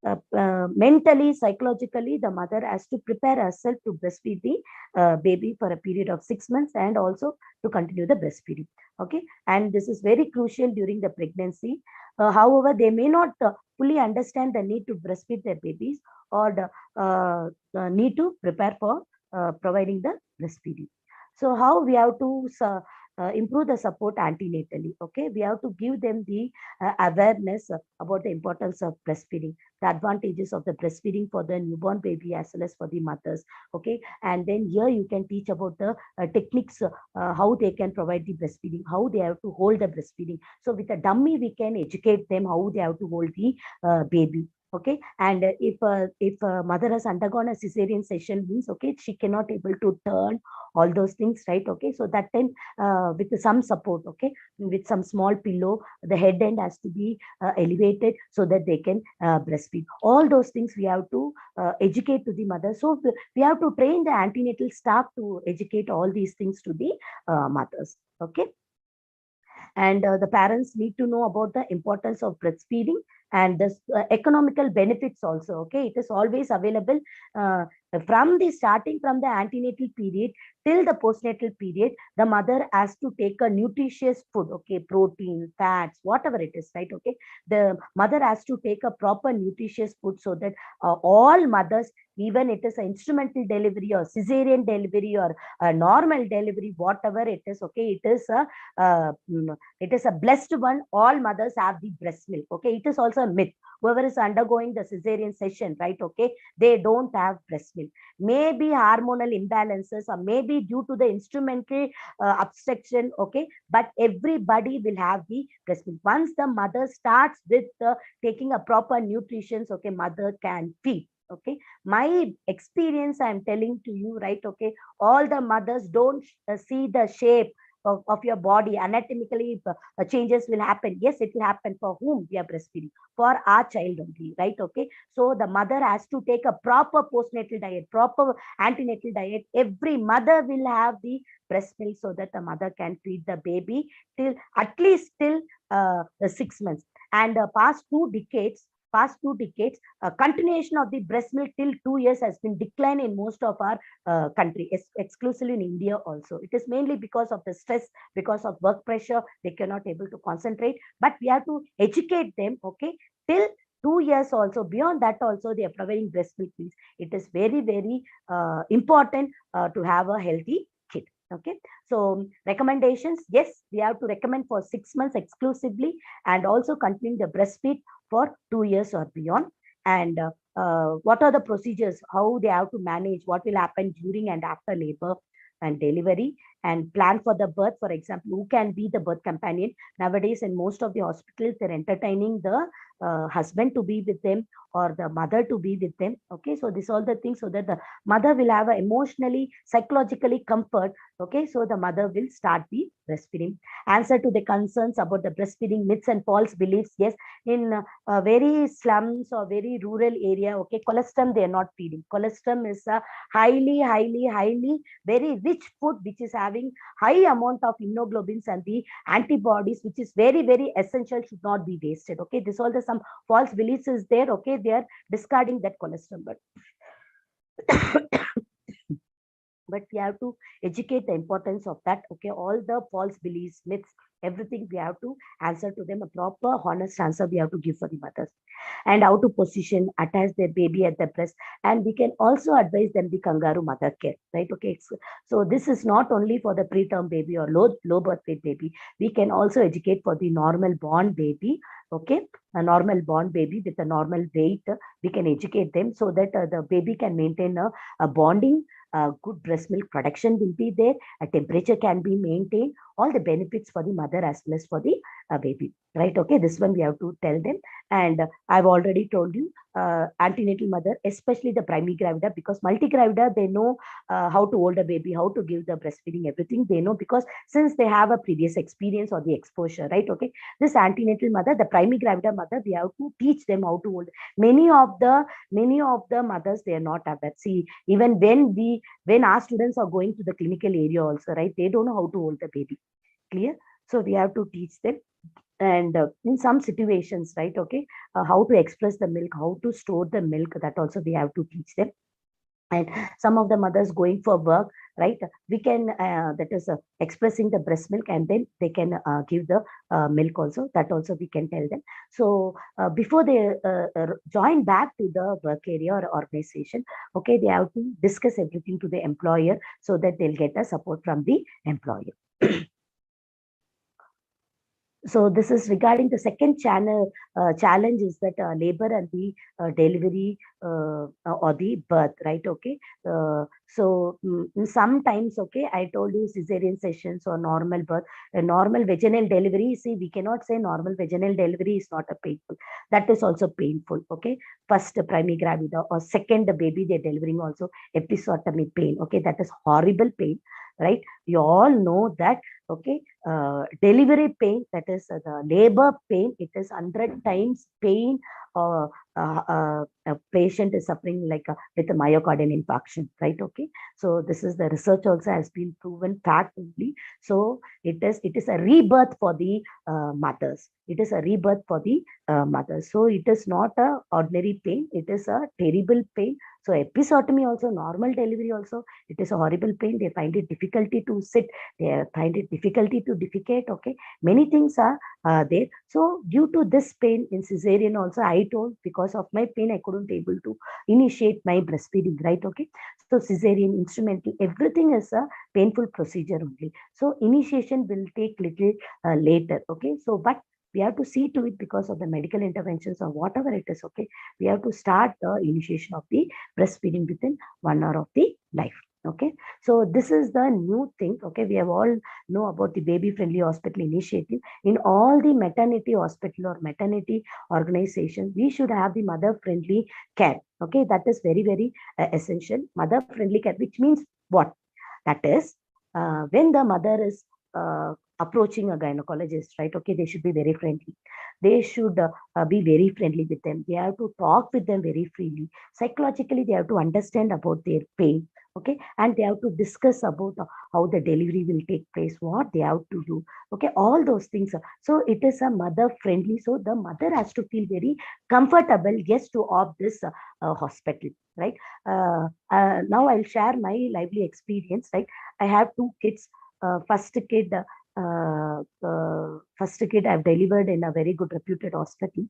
mentally, psychologically, the mother has to prepare herself to breastfeed the baby for a period of 6 months and also to continue the breastfeeding. Okay, and this is very crucial during the pregnancy. However, they may not fully understand the need to breastfeed their babies or the need to prepare for providing the breastfeeding. So how we have to improve the support antenatally? Okay, we have to give them the awareness about the importance of breastfeeding, the advantages of the breastfeeding for the newborn baby as well as for the mothers. Okay, and then here you can teach about the techniques, how they can provide the breastfeeding, how they have to hold the breastfeeding. So with a dummy, we can educate them how they have to hold the baby. Okay, and if a mother has undergone a cesarean session, means okay, she cannot able to turn all those things, right? Okay, so that time with some support, okay, with some small pillow, the head end has to be elevated so that they can breastfeed. All those things we have to educate to the mother. So we have to train the antenatal staff to educate all these things to the mothers. Okay, and the parents need to know about the importance of breastfeeding and the economical benefits also. Okay, it is always available from the starting from the antenatal period till the postnatal period. The mother has to take a nutritious food, okay, protein, fats, whatever it is, right? Okay, the mother has to take a proper nutritious food so that all mothers, even it is an instrumental delivery or cesarean delivery or a normal delivery, whatever it is, okay, it is a blessed one. All mothers have the breast milk. Okay, it is also a myth. Whoever is undergoing the cesarean session, right? Okay, they don't have breast milk. Maybe hormonal imbalances or maybe due to the instrumental obstruction. Okay, but everybody will have the breast milk. Once the mother starts with taking a proper nutrition, okay, mother can feed. Okay, my experience I'm telling to you, right? Okay, all the mothers don't see the shape of your body anatomically. Changes will happen. Yes, it will happen for whom we are breastfeeding, for our child only, right? Okay, so the mother has to take a proper postnatal diet, proper antenatal diet. Every mother will have the breast milk so that the mother can feed the baby till at least till the 6 months. And past 2 decades, continuation of the breast milk till 2 years has been declined in most of our country, exclusively in India also. It is mainly because of the stress, because of work pressure, they cannot able to concentrate. But we have to educate them, okay, till 2 years also. Beyond that also, they are providing breast milk. It is very, very important to have a healthy kid. Okay, so recommendations, yes, we have to recommend for 6 months exclusively and also continuing the breastfeed for 2 years or beyond. And what are the procedures, how they have to manage, what will happen during and after labor and delivery, and plan for the birth. For example, who can be the birth companion? Nowadays, in most of the hospitals, they're entertaining the husband to be with them or the mother to be with them. Okay, so these all the things so that the mother will have a emotionally, psychologically comfort. Okay, so the mother will start the breastfeeding. Answer to the concerns about the breastfeeding myths and false beliefs. Yes, in very slums or very rural area, okay, colostrum they are not feeding. Colostrum is a highly very rich food which is having high amount of immunoglobulins and the antibodies, which is very, very essential, should not be wasted. Okay, this all the some false beliefs is there. Okay, they are discarding that colostrum, but but we have to educate the importance of that. Okay, all the false beliefs, myths, everything we have to answer to them, a proper honest answer we have to give for the mothers. And how to position, attach their baby at the breast. And we can also advise them the kangaroo mother care, right? Okay, so this is not only for the preterm baby or low birth weight baby. We can also educate for the normal born baby okay, a normal born baby with a normal weight, we can educate them so that the baby can maintain a bonding, good breast milk production will be there, a temperature can be maintained, all the benefits for the mother as well as for the baby, right? Okay, this one we have to tell them. And I've already told you, antenatal mother, especially the primigravida, because multigravida, they know how to hold a baby, how to give the breastfeeding, everything they know, because since they have a previous experience or the exposure, right? Okay, this antenatal mother, the primigravida mother, we have to teach them how to hold. Many of the mothers, they are not aware. See, even when our students are going to the clinical area also, right, they don't know how to hold the baby. Clear? So we have to teach them. And in some situations, right, okay, how to express the milk, how to store the milk, that also we have to teach them. And some of the mothers going for work, right, we can that is expressing the breast milk, and then they can give the milk also, that also we can tell them. So before they join back to the work area or organization, okay, they have to discuss everything to the employer so that they'll get the support from the employer. So this is regarding the second challenge is that labor and the delivery or the birth, right? Okay. Sometimes, okay, I told you cesarean sections or normal birth, a normal vaginal delivery. See, we cannot say normal vaginal delivery is not a painful. That is also painful. Okay. First primigravida or second the baby they're delivering also episiotomy pain. Okay, that is horrible pain, right? You all know that. Okay, delivery pain, that is the labor pain, it is 100 times pain. A patient is suffering like with a myocardial infarction, right? Okay, so this is the research also has been proven fact only. So it is a rebirth for the mothers. It is a rebirth for the mothers. So it is not a ordinary pain. It is a terrible pain. So episiotomy also, normal delivery also, it is a horrible pain. They find it difficulty to sit. They find it difficulty to defecate. Okay, many things are there. So due to this pain in cesarean also, I told because of my pain, I couldn't able to initiate my breastfeeding, right? Okay, so cesarean, instrumental, everything is a painful procedure only. So initiation will take little later. Okay, so but we have to see to it because of the medical interventions or whatever it is. Okay, we have to start the initiation of the breastfeeding within 1 hour of the life. Okay, so this is the new thing. Okay, we have all know about the baby friendly hospital initiative. In all the maternity hospital or maternity organization, we should have the mother friendly care. Okay, that is very, very essential. Mother friendly care, which means what? That is when the mother is approaching a gynecologist, right? Okay, they should be very friendly. They should be very friendly with them. They have to talk with them very freely. Psychologically, they have to understand about their pain. Okay, and they have to discuss about how the delivery will take place, what they have to do. Okay, all those things. So it is a mother friendly. So the mother has to feel very comfortable, yes, to opt this hospital, right? Now I'll share my lively experience, right? I have two kids. First kid, I've delivered in a very good reputed hospital,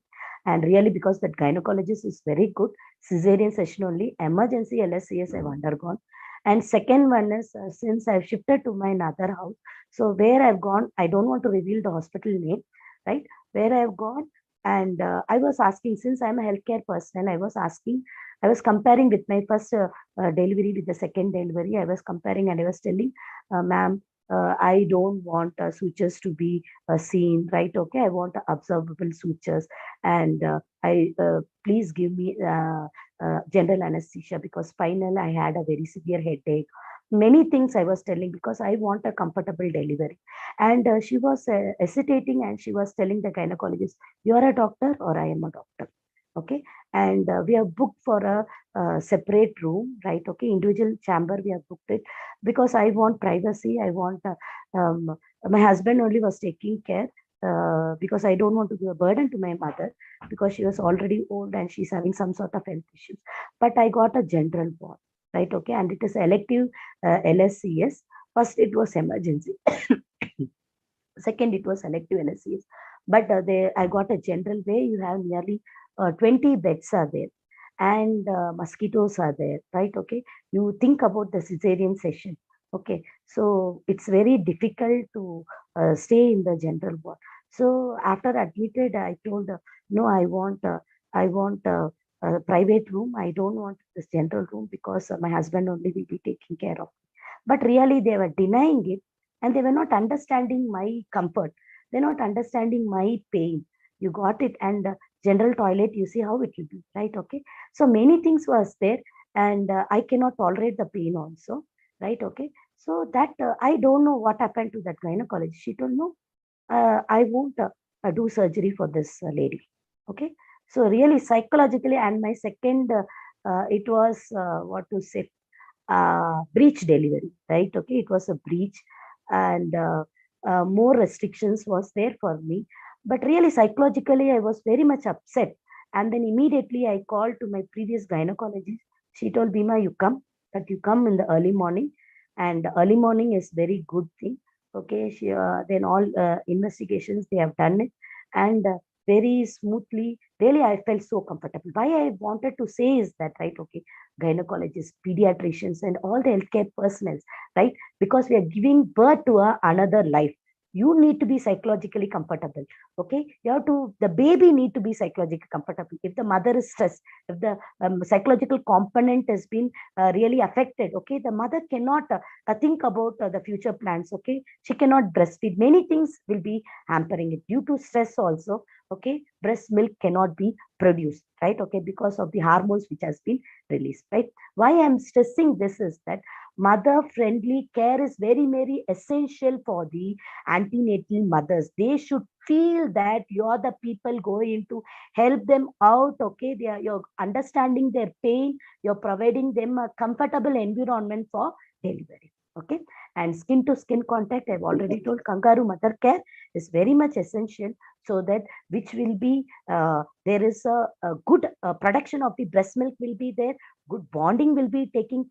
and really because that gynecologist is very good. Cesarean session only, emergency LSCS I've undergone. And second one is since I've shifted to my another house, so where I've gone, I don't want to reveal the hospital name, right? Where I've gone, and I was asking, since I'm a healthcare person, I was comparing with my first delivery with the second delivery. I was comparing and I was telling, ma'am, I don't want sutures to be seen, right? Okay, I want observable sutures, and I please give me general anesthesia because spinal, I had a very severe headache. Many things I was telling because I want a comfortable delivery. And she was hesitating and she was telling the gynecologist, you are a doctor or I am a doctor. Okay. And we have booked for a separate room, right? Okay. Individual chamber, we have booked it because I want privacy. I want, my husband only was taking care because I don't want to give a burden to my mother because she was already old and she's having some sort of health issues. But I got a general ward, right? Okay. And it is elective LSCS. First, it was emergency. Second, it was selective LSCS. But I got a general way. You have nearly 20 beds are there and mosquitoes are there, right? Okay. You think about the cesarean session. Okay. So it's very difficult to stay in the general ward. So after admitted, I told, no, I want a private room. I don't want this general room because my husband only will be taking care of. But really, they were denying it, and they were not understanding my comfort. They're not understanding my pain. You got it, and general toilet, you see how it will be, right? Okay. So many things was there, and I cannot tolerate the pain also, right? Okay. So that I don't know what happened to that gynecologist. She told no, I won't do surgery for this lady. Okay. So really psychologically, and my second, it was what to say, breech delivery, right? Okay. It was a breech, and more restrictions was there for me. But really psychologically, I was very much upset. And then immediately I called to my previous gynecologist. She told, Bima, you come, but you come in the early morning. And early morning is very good thing. Okay, then all investigations they have done it, and very smoothly. Really, I felt so comfortable. Why I wanted to say is that, right? Okay, gynecologists, pediatricians, and all the healthcare personnel, right? Because we are giving birth to another life. You need to be psychologically comfortable. Okay, you have to. The baby need to be psychologically comfortable. If the mother is stressed, if the psychological component has been really affected, okay, the mother cannot think about the future plans. Okay, she cannot breastfeed. Many things will be hampering it due to stress also. Okay, breast milk cannot be produced, right? Okay, because of the hormones which has been released, right? Why I'm stressing this is that mother friendly care is very, very essential for the antenatal mothers. They should feel that you're the people going to help them out. Okay, you're understanding their pain, you're providing them a comfortable environment for delivery. Okay, and skin to skin contact, I've already told, kangaroo mother care is very much essential, so that which will be there is a good production of the breast milk will be there, good bonding will be taking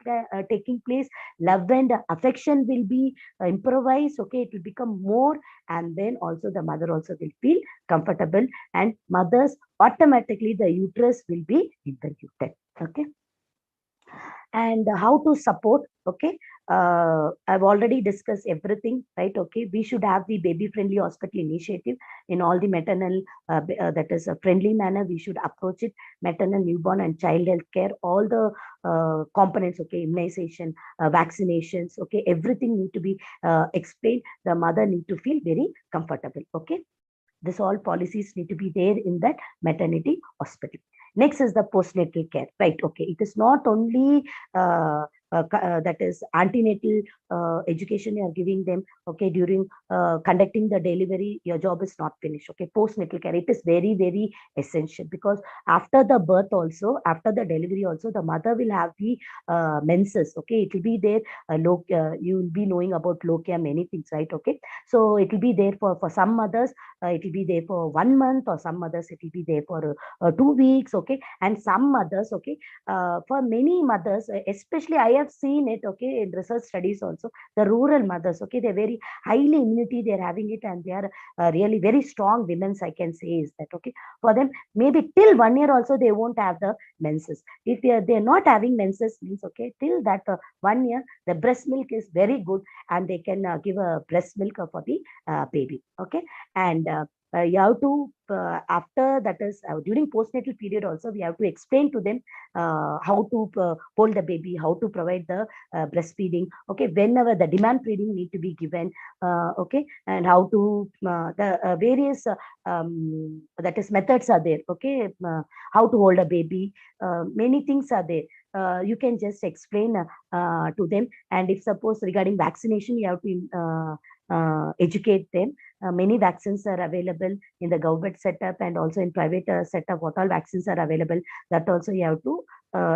place, love and affection will be improvised. Okay, it will become more, and then also the mother also will feel comfortable, and mothers automatically the uterus will be interrupted. Okay, and how to support. Okay, I've already discussed everything, right? Okay, we should have the baby friendly hospital initiative in all the maternal that is a friendly manner. We should approach it, maternal, newborn and child health care, all the components. Okay, immunization, vaccinations, okay, everything need to be explained. The mother need to feel very comfortable. Okay, this all policies need to be there in that maternity hospital. Next is the postnatal care, right? Okay, it is not only that is antenatal education you are giving them. Okay, during conducting the delivery, your job is not finished. Okay, postnatal care, it is very, very essential, because after the birth also, after the delivery also, the mother will have the menses. Okay, it will be there. You will be knowing about lokia, many things, right? Okay, so it will be there for some mothers. It will be there for 1 month, or some mothers it will be there for 2 weeks. Okay, and some mothers, okay, for many mothers, especially I have seen it, okay, in research studies also, the rural mothers, okay, they're very highly immunity, they're having it, and they are really very strong women, I can say is that. Okay, for them maybe till 1 year also they won't have the menses. If they're not having menses, means okay, till that 1 year the breast milk is very good, and they can give a breast milk for the baby. Okay, and you have to after that is during postnatal period also, we have to explain to them how to hold the baby, how to provide the breastfeeding. Okay, whenever the demand feeding need to be given. Okay, and how to the various that is methods are there. Okay, how to hold a baby, many things are there. You can just explain to them. And if suppose regarding vaccination, you have to educate them. Many vaccines are available in the government setup and also in private setup. What all vaccines are available, that also you have to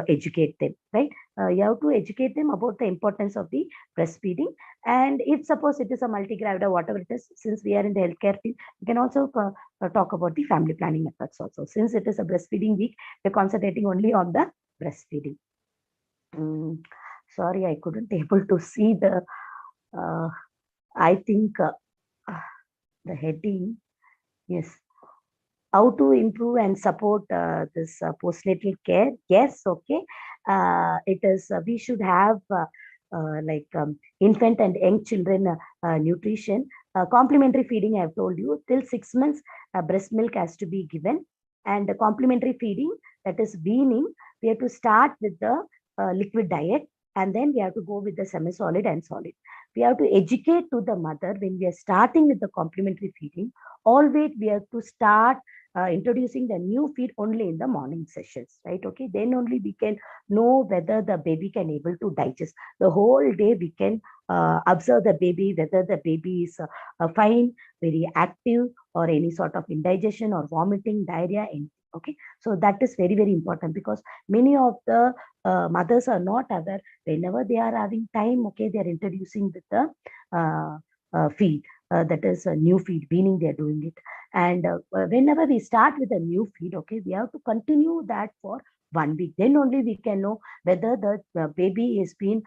educate them, right? You have to educate them about the importance of the breastfeeding. And if suppose it is a multi-gravid or whatever it is, since we are in the healthcare field, we can also talk about the family planning methods also. Since it is a breastfeeding week, we're concentrating only on the breastfeeding. Sorry, I couldn't able to see the I think the heading, yes, how to improve and support this postnatal care. Yes, okay, it is we should have like infant and young children nutrition. Complementary feeding, I have told you, till 6 months, breast milk has to be given. And the complementary feeding, that is weaning, we have to start with the liquid diet, and then we have to go with the semi-solid and solid. We have to educate to the mother when we are starting with the complementary feeding. Always we have to start introducing the new feed only in the morning sessions, right? Okay, then only we can know whether the baby can able to digest. The whole day we can observe the baby, whether the baby is fine, very active, or any sort of indigestion or vomiting, diarrhea, anything. Okay, so that is very, very important, because many of the mothers are not aware. Whenever they are having time, okay, they are introducing with the feed, that is a new feed, meaning they are doing it. And whenever we start with a new feed, okay, we have to continue that for 1 week. Then only we can know whether the baby is been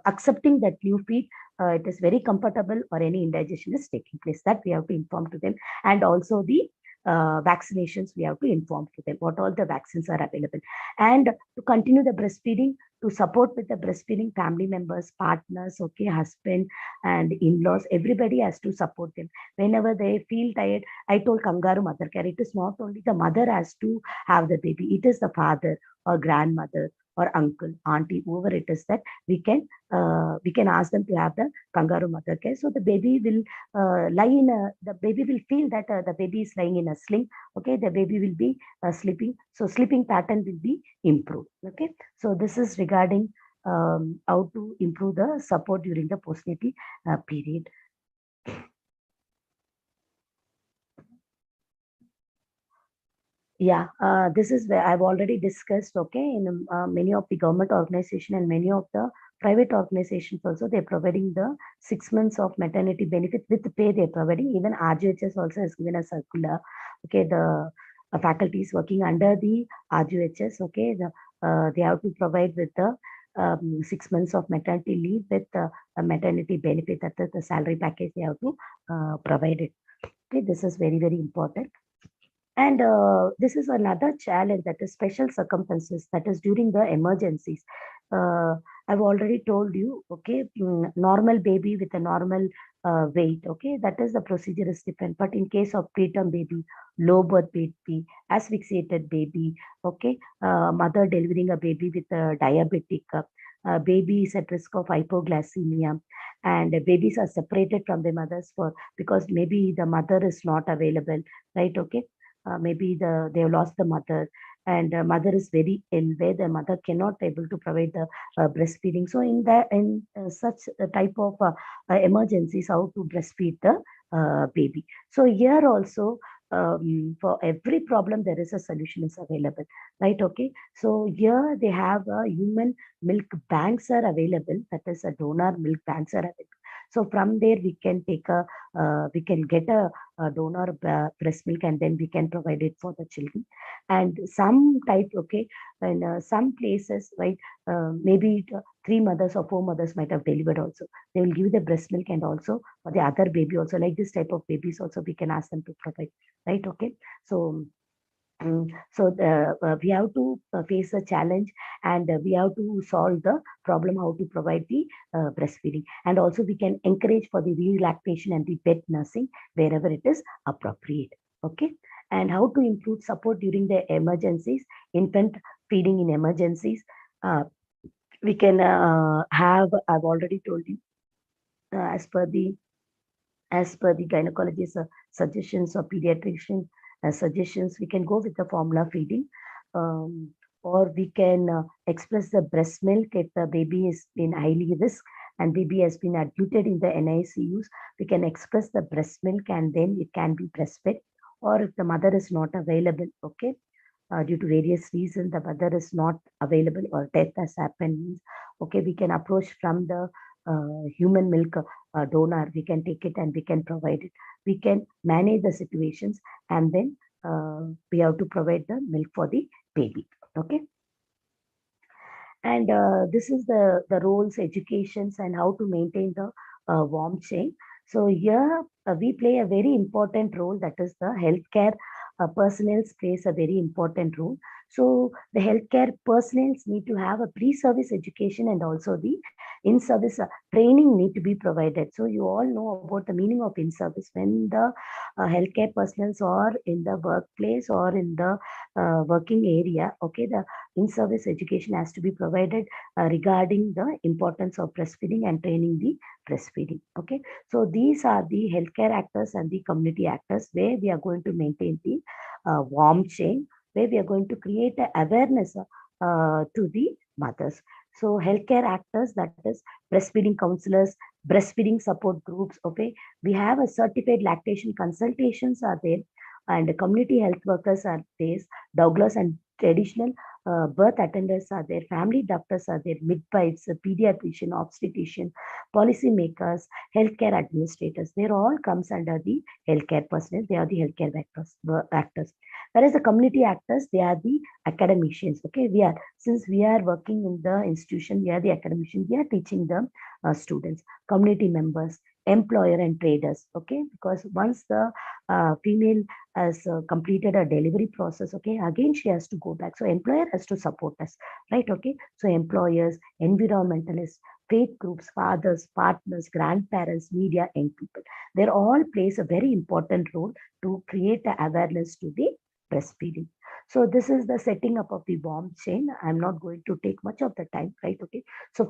accepting that new feed, it is very comfortable, or any indigestion is taking place. That we have to inform to them. And also the vaccinations, we have to inform to them what all the vaccines are available. And to continue the breastfeeding, to support with the breastfeeding, family members, partners, okay, husband and in-laws, everybody has to support them. Whenever they feel tired, I told kangaroo mother care, it is not only the mother has to have the baby, it is the father or grandmother or uncle, auntie, whoever it is, that we can ask them to have the kangaroo mother care. So the baby will the baby will feel that the baby is lying in a sling. Okay, the baby will be sleeping. So sleeping pattern will be improved. Okay, so this is regarding how to improve the support during the postnatal period. Yeah, this is where I've already discussed, okay, in many of the government organization and many of the private organizations also, they're providing the 6 months of maternity benefit with pay they're providing. Even RGHS also has given a circular, okay, the faculties working under the RGHS, okay, they have to provide with the 6 months of maternity leave with a maternity benefit, that is the salary package they have to provide it. Okay, this is very, very important. And this is another challenge, that is special circumstances, that is during the emergencies. I've already told you, okay, normal baby with a normal weight, okay, that is the procedure is different. But in case of preterm baby, low birth baby, asphyxiated baby, okay, mother delivering a baby with a diabetic, baby is at risk of hypoglycemia, and babies are separated from the mothers because maybe the mother is not available, right? Okay, maybe they have lost the mother, and mother is very ill, where the mother cannot able to provide the breastfeeding. So in such a type of emergencies, how to breastfeed the baby. So here also, for every problem there is a solution is available, right? Okay, so here they have human milk banks are available, that is a donor milk banks are available. So from there we can take we can get a donor breast milk, and then we can provide it for the children. And some type, okay, and some places, right, maybe 3 mothers or 4 mothers might have delivered also. They will give the breast milk, and also for the other baby also, like this type of babies also we can ask them to provide, right? Okay, so we have to face a challenge, and we have to solve the problem how to provide the breastfeeding. And also we can encourage for the relactation and the pet nursing wherever it is appropriate. Okay, and how to improve support during the emergencies, infant feeding in emergencies. We can have, I've already told you, as per the gynecologist suggestions or pediatrician suggestions, we can go with the formula feeding, or we can express the breast milk if the baby is in highly risk and baby has been admitted in the NICUs. We can express the breast milk, and then it can be breastfed. Or if the mother is not available, okay, due to various reasons the mother is not available or death has happened, okay, we can approach from the human milk donor. We can take it and we can provide it. We can manage the situations, and then we have to provide the milk for the baby. Okay, and this is the roles, educations, and how to maintain the warm chain. So here we play a very important role, that is the healthcare personnel plays a very important role. So the healthcare personnel need to have a pre-service education, and also the in-service training need to be provided. So you all know about the meaning of in-service. When the healthcare personnel are in the workplace or in the working area, okay, the in-service education has to be provided regarding the importance of breastfeeding and training the breastfeeding. Okay, so these are the healthcare actors and the community actors where we are going to maintain the warm chain, where we are going to create awareness to the mothers. So healthcare actors, that is breastfeeding counselors, breastfeeding support groups. Okay, we have a certified lactation consultations are there, and community health workers are there. Douglas and traditional birth attendants are there, family doctors are there, midwives, pediatrician, obstetrician, policy makers, healthcare administrators. They all comes under the healthcare personnel. They are the healthcare actors. Whereas the community actors, they are the academicians. Okay, since we are working in the institution, we are the academicians. We are teaching the students, community members, employer and traders. Okay, because once the female has completed a delivery process, okay, again she has to go back. So employer has to support us, right? Okay, so employers, environmentalists, faith groups, fathers, partners, grandparents, media, young people, they all plays a very important role to create the awareness to the breastfeeding. So this is the setting up of the warm chain. I'm not going to take much of the time, right? Okay, so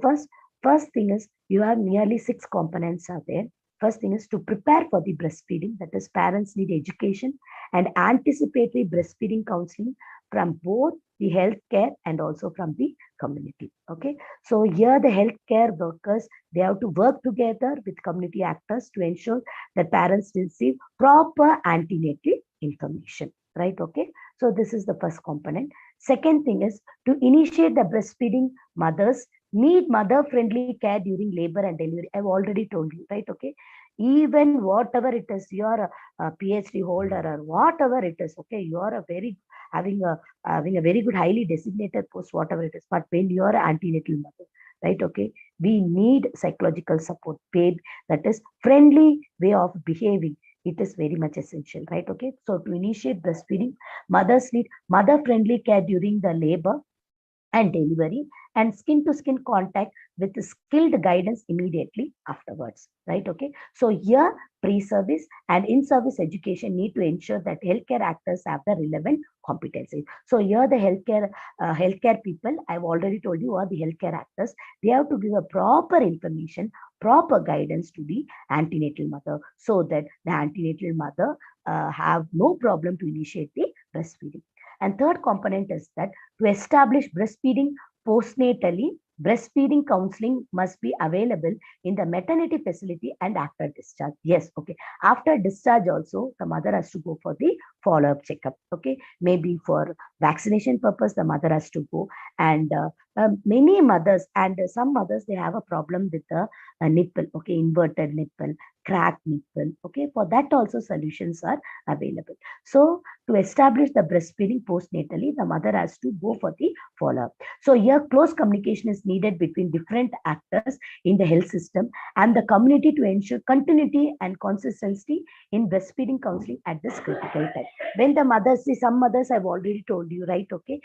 first thing is, you have nearly 6 components are there. First thing is to prepare for the breastfeeding, that is parents need education and anticipatory breastfeeding counseling from both the healthcare and also from the community. Okay, so here the healthcare workers, they have to work together with community actors to ensure that parents receive proper antenatal information, right? Okay, so this is the first component. Second thing is to initiate the breastfeeding mothers need mother-friendly care during labor and delivery. I've already told you, right? Okay, even whatever it is, you're a PhD holder or whatever it is, okay, you're a very having a very good highly designated post, whatever it is. But when you're an antenatal mother, right? Okay, we need psychological support, babe, that is friendly way of behaving. It is very much essential, right? Okay, so to initiate breastfeeding, mothers need mother-friendly care during the labor and delivery, and skin to skin contact with skilled guidance immediately afterwards, right? Okay, so here pre-service and in-service education need to ensure that healthcare actors have the relevant competencies. So here the healthcare people, I've already told you, are the healthcare actors. They have to give a proper information, proper guidance to the antenatal mother, so that the antenatal mother have no problem to initiate the breastfeeding. And third component is that to establish breastfeeding postnatally, breastfeeding counseling must be available in the maternity facility and after discharge. Yes, okay. After discharge also, the mother has to go for the follow-up checkup. Okay, maybe for vaccination purpose, the mother has to go. And many mothers and some mothers, they have a problem with the nipple. Okay, inverted nipple, cracked nipple. Okay, for that also solutions are available. So to establish the breastfeeding postnatally, the mother has to go for the follow-up. So here close communication is needed between different actors in the health system and the community to ensure continuity and consistency in breastfeeding counseling at this critical time. When the mothers see, some mothers I've already told you, right? Okay,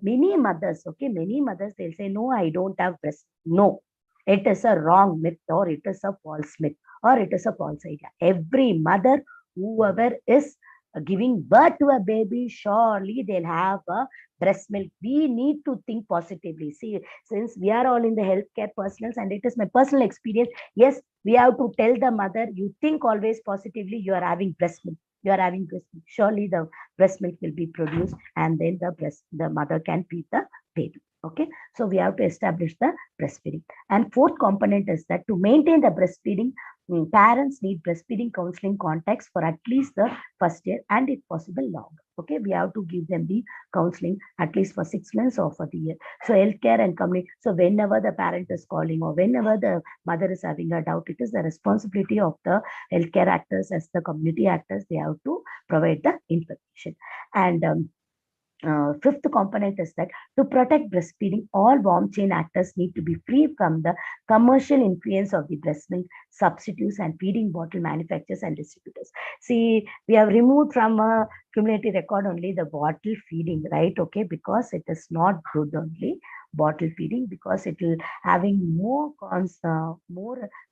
many mothers, okay, many mothers, they'll say, no, I don't have breast. No, it is a wrong myth, or it is a false myth, or it is a false idea. Every mother, whoever is giving birth to a baby, surely they'll have a breast milk. We need to think positively. See, since we are all in the healthcare personals, and it is my personal experience, yes, we have to tell the mother, you think always positively, you are having breast milk. You are having breast milk. Surely the breast milk will be produced, and then the mother can feed the baby. Okay, so we have to establish the breastfeeding. And fourth component is that to maintain the breastfeeding, parents need breastfeeding counseling contacts for at least the first year, and if possible longer. Okay, we have to give them the counseling at least for 6 months or for the year. So healthcare and community. So whenever the parent is calling or whenever the mother is having a doubt, it is the responsibility of the healthcare actors as the community actors. They have to provide the information. And fifth component is that to protect breastfeeding, all warm chain actors need to be free from the commercial influence of the breast milk substitutes and feeding bottle manufacturers and distributors. See, we have removed from a cumulative record only the bottle feeding, right? Okay, because it is not good only bottle feeding, because it will having more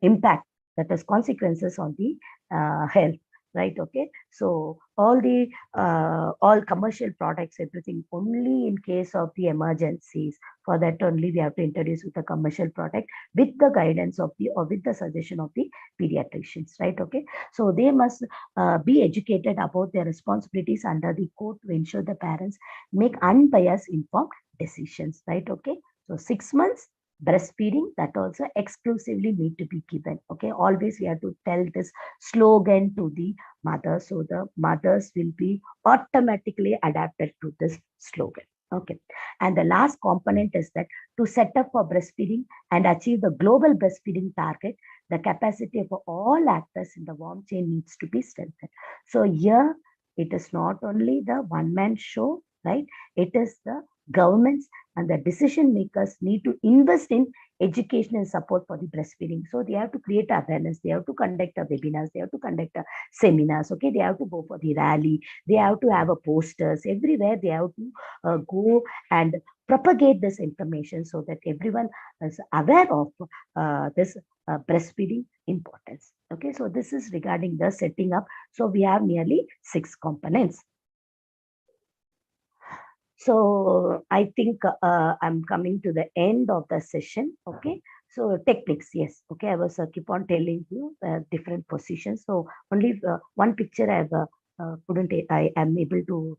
impact, that is consequences on the health, right? Okay, so all commercial products, everything only in case of the emergencies. For that only we have to introduce with the commercial product with the guidance of the or with the suggestion of the pediatricians, right? Okay, so they must be educated about their responsibilities under the code to ensure the parents make unbiased informed decisions, right? Okay, so 6 months breastfeeding, that also exclusively need to be given. Okay, always we have to tell this slogan to the mothers, so the mothers will be automatically adapted to this slogan. Okay, and the last component is that to set up for breastfeeding and achieve the global breastfeeding target, the capacity of all actors in the warm chain needs to be strengthened. So here it is not only the one-man show, right? It is the governments and the decision makers need to invest in education and support for the breastfeeding. So they have to create awareness, they have to conduct a webinars, they have to conduct a seminars, okay, they have to go for the rally, they have to have a posters everywhere, they have to go and propagate this information so that everyone is aware of this breastfeeding importance. Okay, so this is regarding the setting up. So we have nearly 6 components. So I think I'm coming to the end of the session. Okay, so techniques, yes. Okay, I was keep on telling you different positions. So only one picture I am able to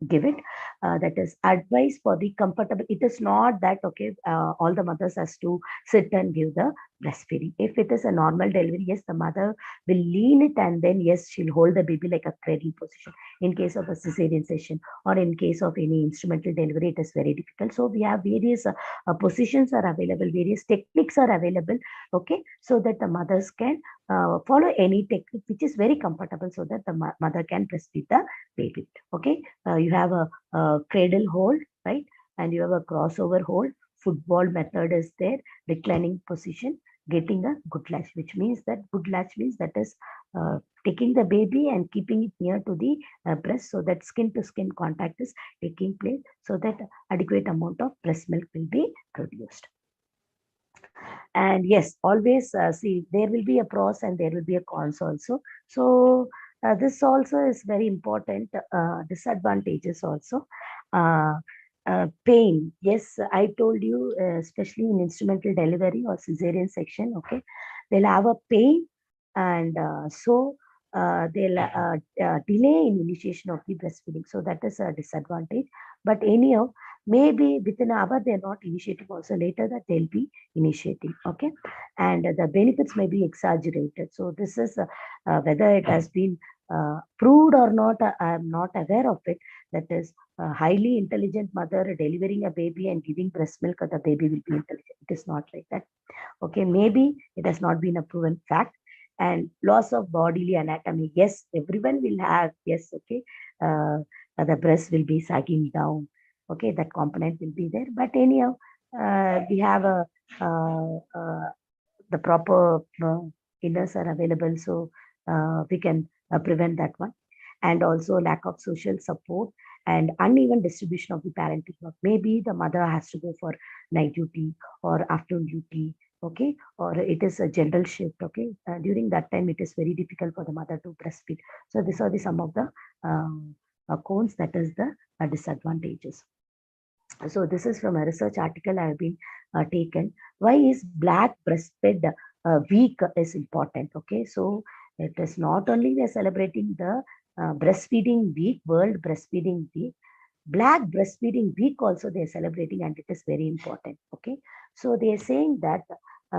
give it. That is advice for the comfortable. It is not that okay, all the mothers has to sit and give the breastfeeding. If it is a normal delivery, yes, the mother will lean it and then yes, she'll hold the baby like a cradle position. In case of a cesarean section or in case of any instrumental delivery, it is very difficult. So we have various positions are available, various techniques are available. Okay, so that the mothers can follow any technique which is very comfortable, so that the mother can breastfeed the baby. Okay, you have a cradle hold, right? And you have a crossover hold. Football method is there. Reclining position. Getting a good latch, which means that good latch means that is taking the baby and keeping it near to the breast, so that skin to skin contact is taking place, so that adequate amount of breast milk will be produced. And yes, always see, there will be a pros and there will be a cons also. So this also is very important. Disadvantages also. Pain. Yes, I told you, especially in instrumental delivery or cesarean section, okay, they'll have a pain, and so they'll delay in initiation of the breastfeeding. So that is a disadvantage. But anyhow, maybe within an hour they're not initiating, also later that they'll be initiating. Okay, and the benefits may be exaggerated. So this is whether it has been proved or not, I'm not aware of it. That is a highly intelligent mother delivering a baby and giving breast milk, the baby will be intelligent. It is not like that. Okay, maybe it has not been a proven fact. And loss of bodily anatomy, yes, everyone will have, yes, okay, the breast will be sagging down. Okay, that component will be there. But anyhow, we have the proper inners are available, so we can prevent that one. And also lack of social support and uneven distribution of the parenting work. Maybe the mother has to go for night duty or afternoon duty, okay, or it is a general shift, okay. During that time, it is very difficult for the mother to breastfeed. So these are some of the cons, that is the disadvantages. So this is from a research article I have been taken. Why is Black Breastfeed Week is important? Okay, so it is not only we are celebrating the breastfeeding week, World Breastfeeding Week, Black Breastfeeding Week also they are celebrating, and it is very important. Okay, so they are saying that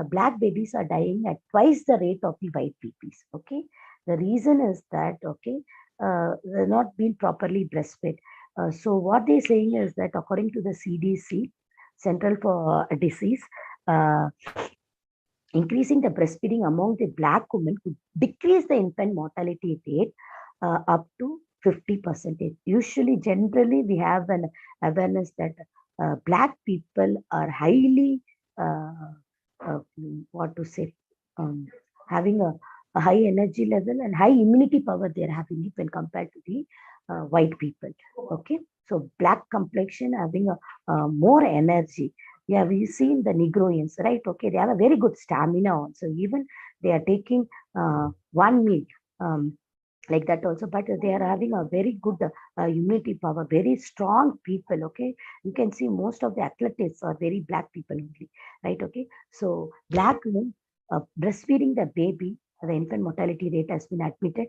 black babies are dying at twice the rate of the white babies. Okay, the reason is that okay, they're not being properly breastfed. So what they're saying is that according to the CDC, Central for Disease, increasing the breastfeeding among the black women could decrease the infant mortality rate up to 50%. Usually, generally, we have an awareness that Black people are highly, what to say, having a high energy level and high immunity power they're having it when compared to the white people. Okay, so black complexion having a more energy. Yeah, we've seen the Negroians, right? Okay, they have a very good stamina also. Even they are taking one meal like that also, but they are having a very good immunity power, very strong people. Okay, you can see most of the athletes are very black people only, right? Okay, so black women breastfeeding the baby, the infant mortality rate has been admitted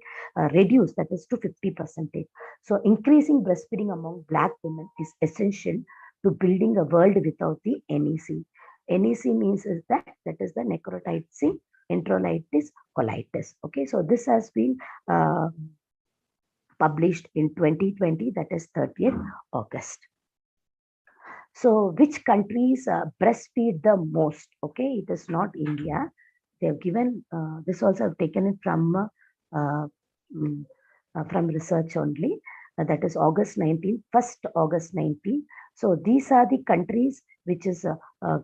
reduced, that is to 50%. So increasing breastfeeding among black women is essential to building a world without the NEC. NEC means is that is the necrotic enterolitis colitis. Okay, so this has been published in 2020, that is 30th August. So which countries breastfeed the most? Okay, it is not India. They have given this also have taken it from research only. That is August 19, 1st August 19. So these are the countries which is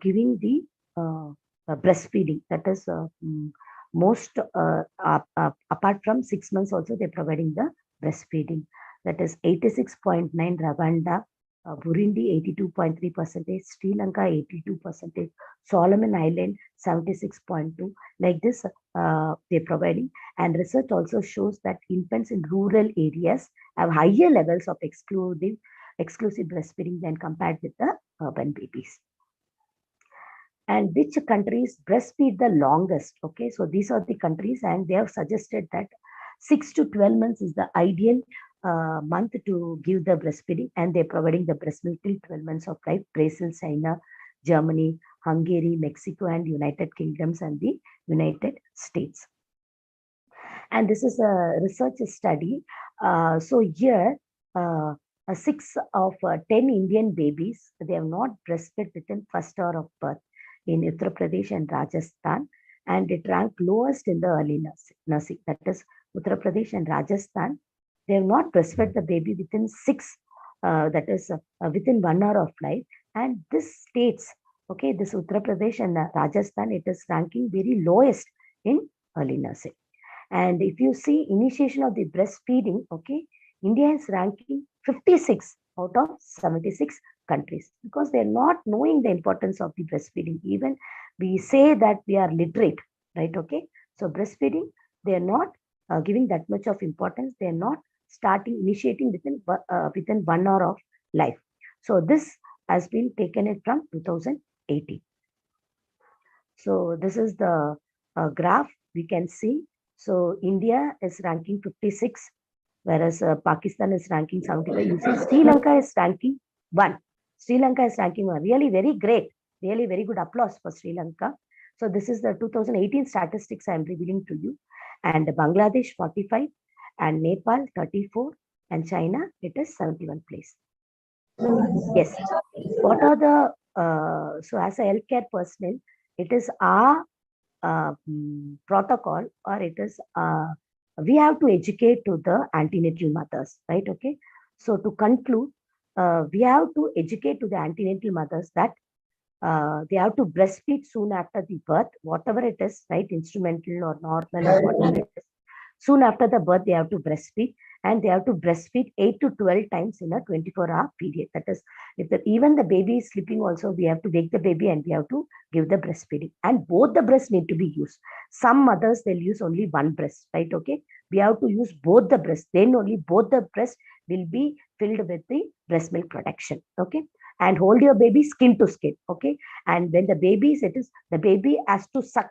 giving the breastfeeding. That is most apart from 6 months also they're providing the breastfeeding. That is 86.9 Rwanda, Burundi 82.3%, Sri Lanka 82%, Solomon Island 76.2. Like this, they're providing. And research also shows that infants in rural areas have higher levels of exclusive breastfeeding than compared with the urban babies. And which countries breastfeed the longest? Okay, so these are the countries, and they have suggested that 6 to 12 months is the ideal month to give the breastfeeding, and they're providing the breast milk till 12 months of life. Brazil, China, Germany, Hungary, Mexico, and United Kingdoms and the United States. And this is a research study. So here, 6 of 10 Indian babies, they have not breastfed within first hour of birth in Uttar Pradesh and Rajasthan, and it ranked lowest in the early nursing. That is Uttar Pradesh and Rajasthan. They have not breastfed the baby within 6, that is within 1 hour of life. And this states, okay, this Uttar Pradesh and Rajasthan, it is ranking very lowest in early nursing. And if you see initiation of the breastfeeding, okay, India is ranking 56 out of 76 countries, because they're not knowing the importance of the breastfeeding. Even we say that we are literate, right? Okay, so breastfeeding, they're not giving that much of importance. They're not initiating within 1 hour of life. So this has been taken it from 2018. So this is the graph we can see. So India is ranking 56, whereas Pakistan is ranking 75. You see, Sri Lanka is ranking 1. Sri Lanka is ranking 1. Really very great. Really very good applause for Sri Lanka. So this is the 2018 statistics I am revealing to you. And Bangladesh 45, and Nepal 34, and China, it is 71 place. Yes. What are the, so as a healthcare personnel, it is our protocol, or it is, we have to educate to the antenatal mothers, right? Okay. So to conclude, we have to educate to the antenatal mothers that they have to breastfeed soon after the birth, whatever it is, right? Instrumental or normal or whatever it is. Soon after the birth, they have to breastfeed, and they have to breastfeed 8 to 12 times in a 24-hour period. That is, if even the baby is sleeping also, we have to wake the baby and we have to give the breastfeeding. And both the breasts need to be used. Some mothers, they'll use only one breast, right? Okay. We have to use both the breasts. Then only both the breasts will be filled with the breast milk production. Okay. And hold your baby skin to skin. Okay. And when the baby is, the baby has to suck,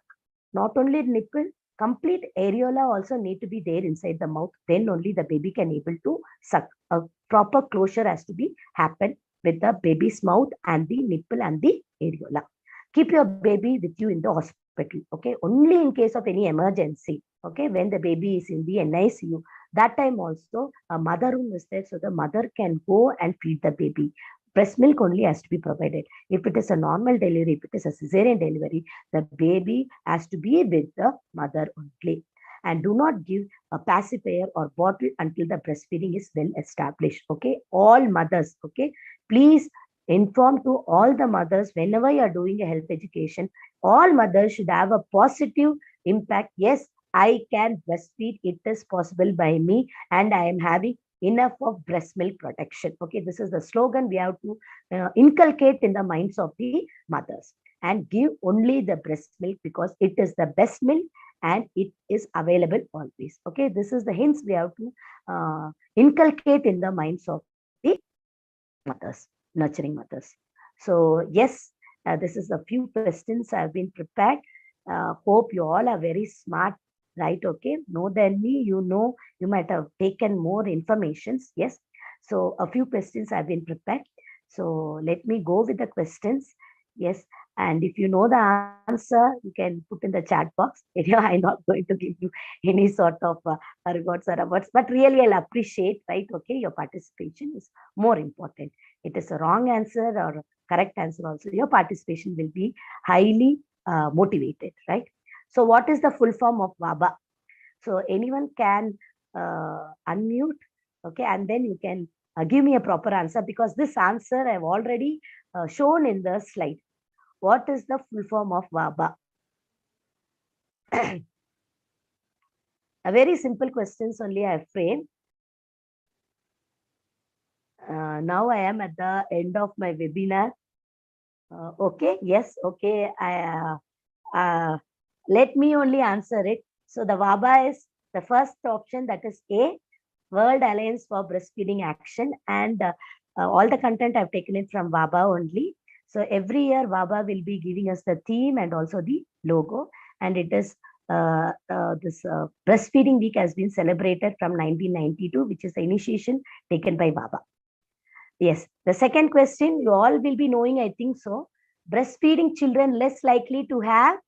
not only nipple, complete areola also need to be there inside the mouth. Then only the baby can able to suck. A proper closure has to be happen with the baby's mouth and the nipple and the areola. Keep your baby with you in the hospital. Okay. Only in case of any emergency. Okay. When the baby is in the NICU, that time also a mother room is there, so the mother can go and feed the baby. Breast milk only has to be provided. If it is a normal delivery, if it is a cesarean delivery, the baby has to be with the mother only. and do not give a pacifier or bottle until the breastfeeding is well established. Okay, all mothers, okay, please inform to all the mothers whenever you are doing a health education. All mothers should have a positive impact. Yes, I can breastfeed. It is possible by me, and I am having enough of breast milk protection. Okay, this is the slogan we have to inculcate in the minds of the mothers, and give only the breast milk because it is the best milk and it is available always. Okay, this is the hints we have to inculcate in the minds of the mothers, nurturing mothers. So yes, this is a few questions I've been prepared. Hope you all are very smart, right? Okay, more than me, you know, you might have taken more informations. Yes, so a few questions I've been prepared. So let me go with the questions. Yes, and if you know the answer, you can put in the chat box. I'm not going to give you any sort of rewards or awards, but really I'll appreciate, right? Okay, your participation is more important. It is a wrong answer or correct answer also. Your participation will be highly motivated, right? So what is the full form of VABA? So anyone can unmute, okay, and then you can give me a proper answer, because this answer I've already shown in the slide. What is the full form of VABA? A very simple questions only I have framed. Now I am at the end of my webinar. Okay, yes, okay. Let me only answer it. So the VABA is the first option, that is A, World Alliance for Breastfeeding Action, and all the content I've taken it from VABA only. So every year VABA will be giving us the theme and also the logo, and it is this Breastfeeding Week has been celebrated from 1992, which is the initiation taken by VABA. Yes, the second question you all will be knowing, I think so. Breastfeeding children less likely to have?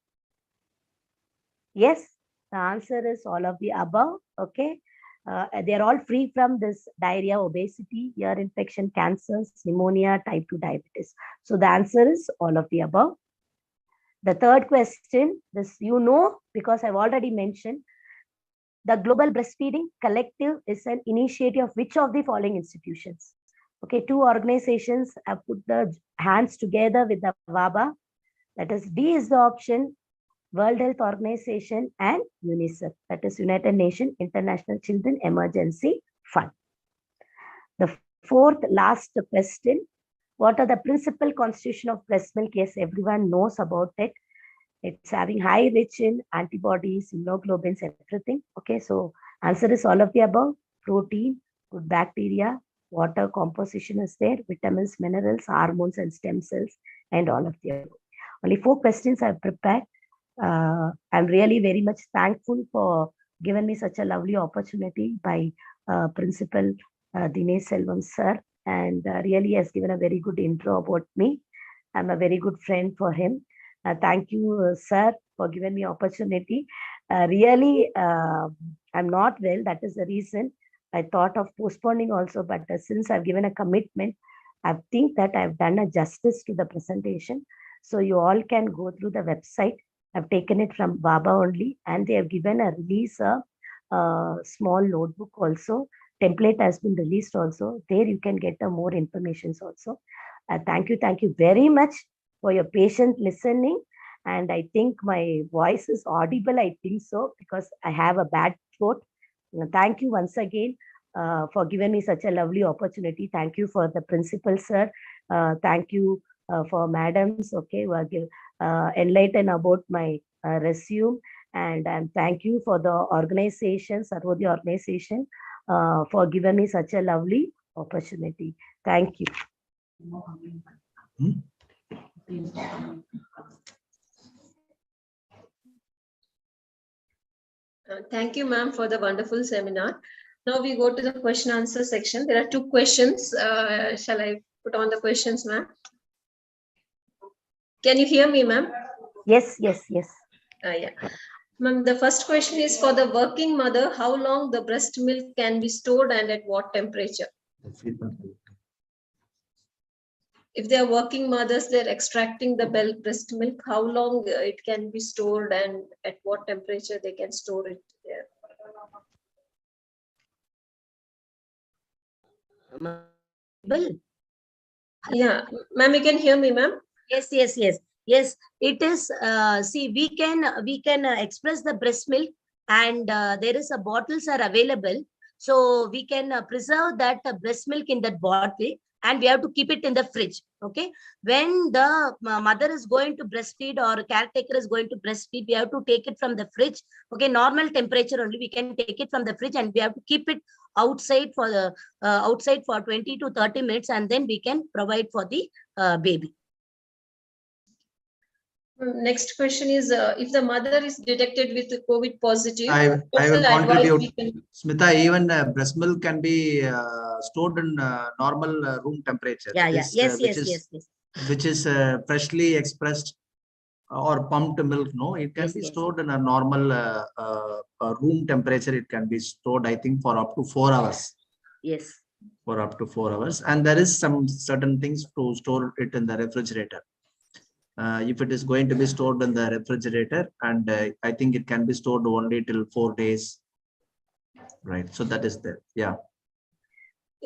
Yes, the answer is all of the above. Okay, they are all free from this diarrhea, obesity, ear infection, cancers, pneumonia, type 2 diabetes. So the answer is all of the above. The third question, this you know, because I've already mentioned, the Global Breastfeeding Collective is an initiative of which of the following institutions? Okay, two organizations have put the hands together with the VABA. That is, D is the option, World Health Organization and UNICEF, that is United Nations International Children Emergency Fund. The fourth last question, what are the principal constitution of breast milk? Yes, everyone knows about it. It's having high rich in antibodies, immunoglobulins, everything. Okay, so answer is all of the above. Protein, good bacteria, water composition is there, vitamins, minerals, hormones and stem cells, and all of the above. Only 4 questions I've prepared. I'm really very much thankful for giving me such a lovely opportunity by Principal Dinesh Selvam sir, and really has given a very good intro about me. I'm a very good friend for him. Thank you, sir, for giving me opportunity. Really, I'm not well. That is the reason I thought of postponing also. But since I've given a commitment, I think that I've done a justice to the presentation. So you all can go through the website. I've taken it from VABA only, and they have given a release, a small notebook also. Template has been released also. There you can get more information also. Thank you very much for your patient listening. And I think my voice is audible, I think so, because I have a bad throat. Thank you once again for giving me such a lovely opportunity. Thank you for the principal, sir. Thank you for madams, okay, who are enlightened about my resume. And thank you for the organization, Sarvodaya organization, for giving me such a lovely opportunity. Thank you. Thank you, ma'am, for the wonderful seminar. Now we go to the question answer section. There are 2 questions. Shall I put on the questions, ma'am? Can you hear me, ma'am? Yes. Yeah. Ma'am, the first question is for the working mother. How long the breast milk can be stored and at what temperature? If they are working mothers, they're extracting the breast milk, how long it can be stored and at what temperature they can store it? Well, Yeah, ma'am, you can hear me, ma'am? yes. Yes, it is. See, we can express the breast milk, and there is a bottles are available, so we can preserve that breast milk in that bottle, and we have to keep it in the fridge. Okay, when the mother is going to breastfeed or caretaker is going to breastfeed, we have to take it from the fridge. Okay, normal temperature only. We can take it from the fridge, and we have to keep it outside for the outside for 20 to 30 minutes, and then we can provide for the baby. Next question is, if the mother is detected with COVID positive, I what's will the advice contribute. we can- Smita, even breast milk can be stored in normal room temperature. Yeah. Yes. Which is freshly expressed or pumped milk. No, it can Yes, be yes. stored in a normal room temperature. It can be stored, I think, for up to 4 hours. Yes. For up to 4 hours, and there is some certain things to store it in the refrigerator. If it is going to be stored in the refrigerator, and I think it can be stored only till 4 days, right? So that is there. Yeah.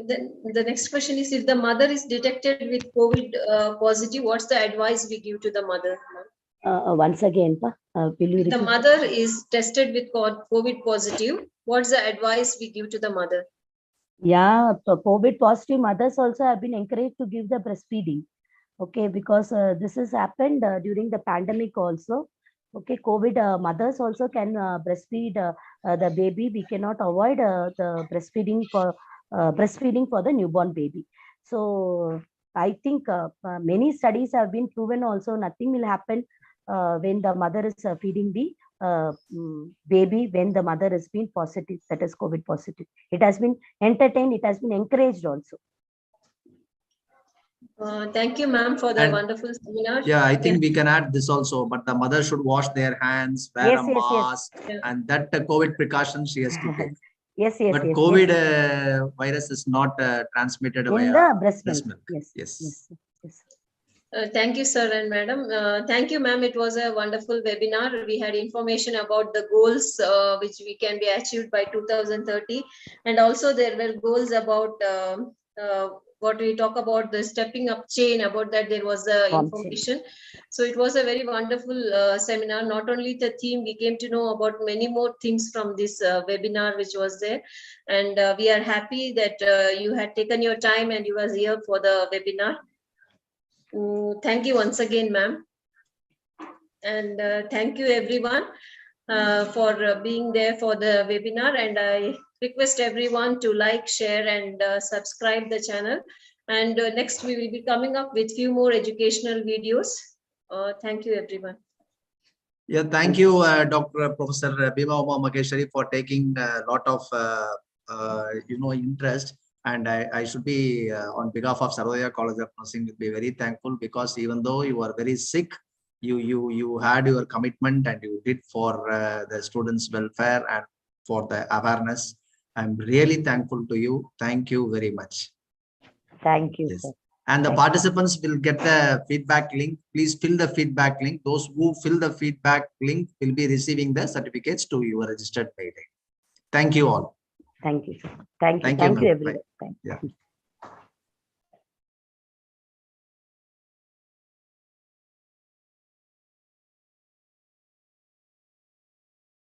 Then the next question is, if the mother is detected with COVID positive, what's the advice we give to the mother? Once again, will you If the repeat? mother is tested with COVID positive, what's the advice we give to the mother? Yeah, COVID positive mothers also have been encouraged to give the breastfeeding. Okay, because this has happened during the pandemic also. Okay, COVID mothers also can breastfeed the baby. We cannot avoid the breastfeeding for the newborn baby. So I think many studies have been proven also nothing will happen when the mother is feeding the baby when the mother has been positive, that is COVID positive. It has been entertained, it has been encouraged also. Thank you, ma'am, for the And- wonderful seminar. Yeah, I think we can add this also, but the mother should wash their hands, wear Yes, a yes, yes. mask, Yeah. and that COVID precaution she has to take. Yes. But COVID virus is not transmitted In via the breast breast milk. milk. Yes. Thank you, sir and madam. Thank you, ma'am. It was a wonderful webinar. We had information about the goals which we can be achieved by 2030. And also there were goals about what we talk about, the stepping up chain, about that there was information. So it was a very wonderful seminar. Not only the theme, we came to know about many more things from this webinar which was there. And we are happy that you had taken your time and you was here for the webinar. Thank you once again, ma'am. And thank you everyone for being there for the webinar. And I request everyone to like, share, and subscribe the channel. And next we will be coming up with few more educational videos. Thank you, everyone. Yeah, thank you, Dr. Professor Bhima Uma Maheshwari, for taking a lot of interest. And I should be on behalf of Sarvodaya College of Nursing, will be very thankful, because even though you are very sick, you had your commitment and you did for the students' welfare and for the awareness. I'm really thankful to you. Thank you very much. Thank you, Yes. sir. And the Thank participants will get the feedback link. Please fill the feedback link. Those who fill the feedback link will be receiving the certificates to your registered mail. Thank you all. Thank you, sir. Thank you, Thank you, ma'am. everyone. Bye. Thank you. Yeah.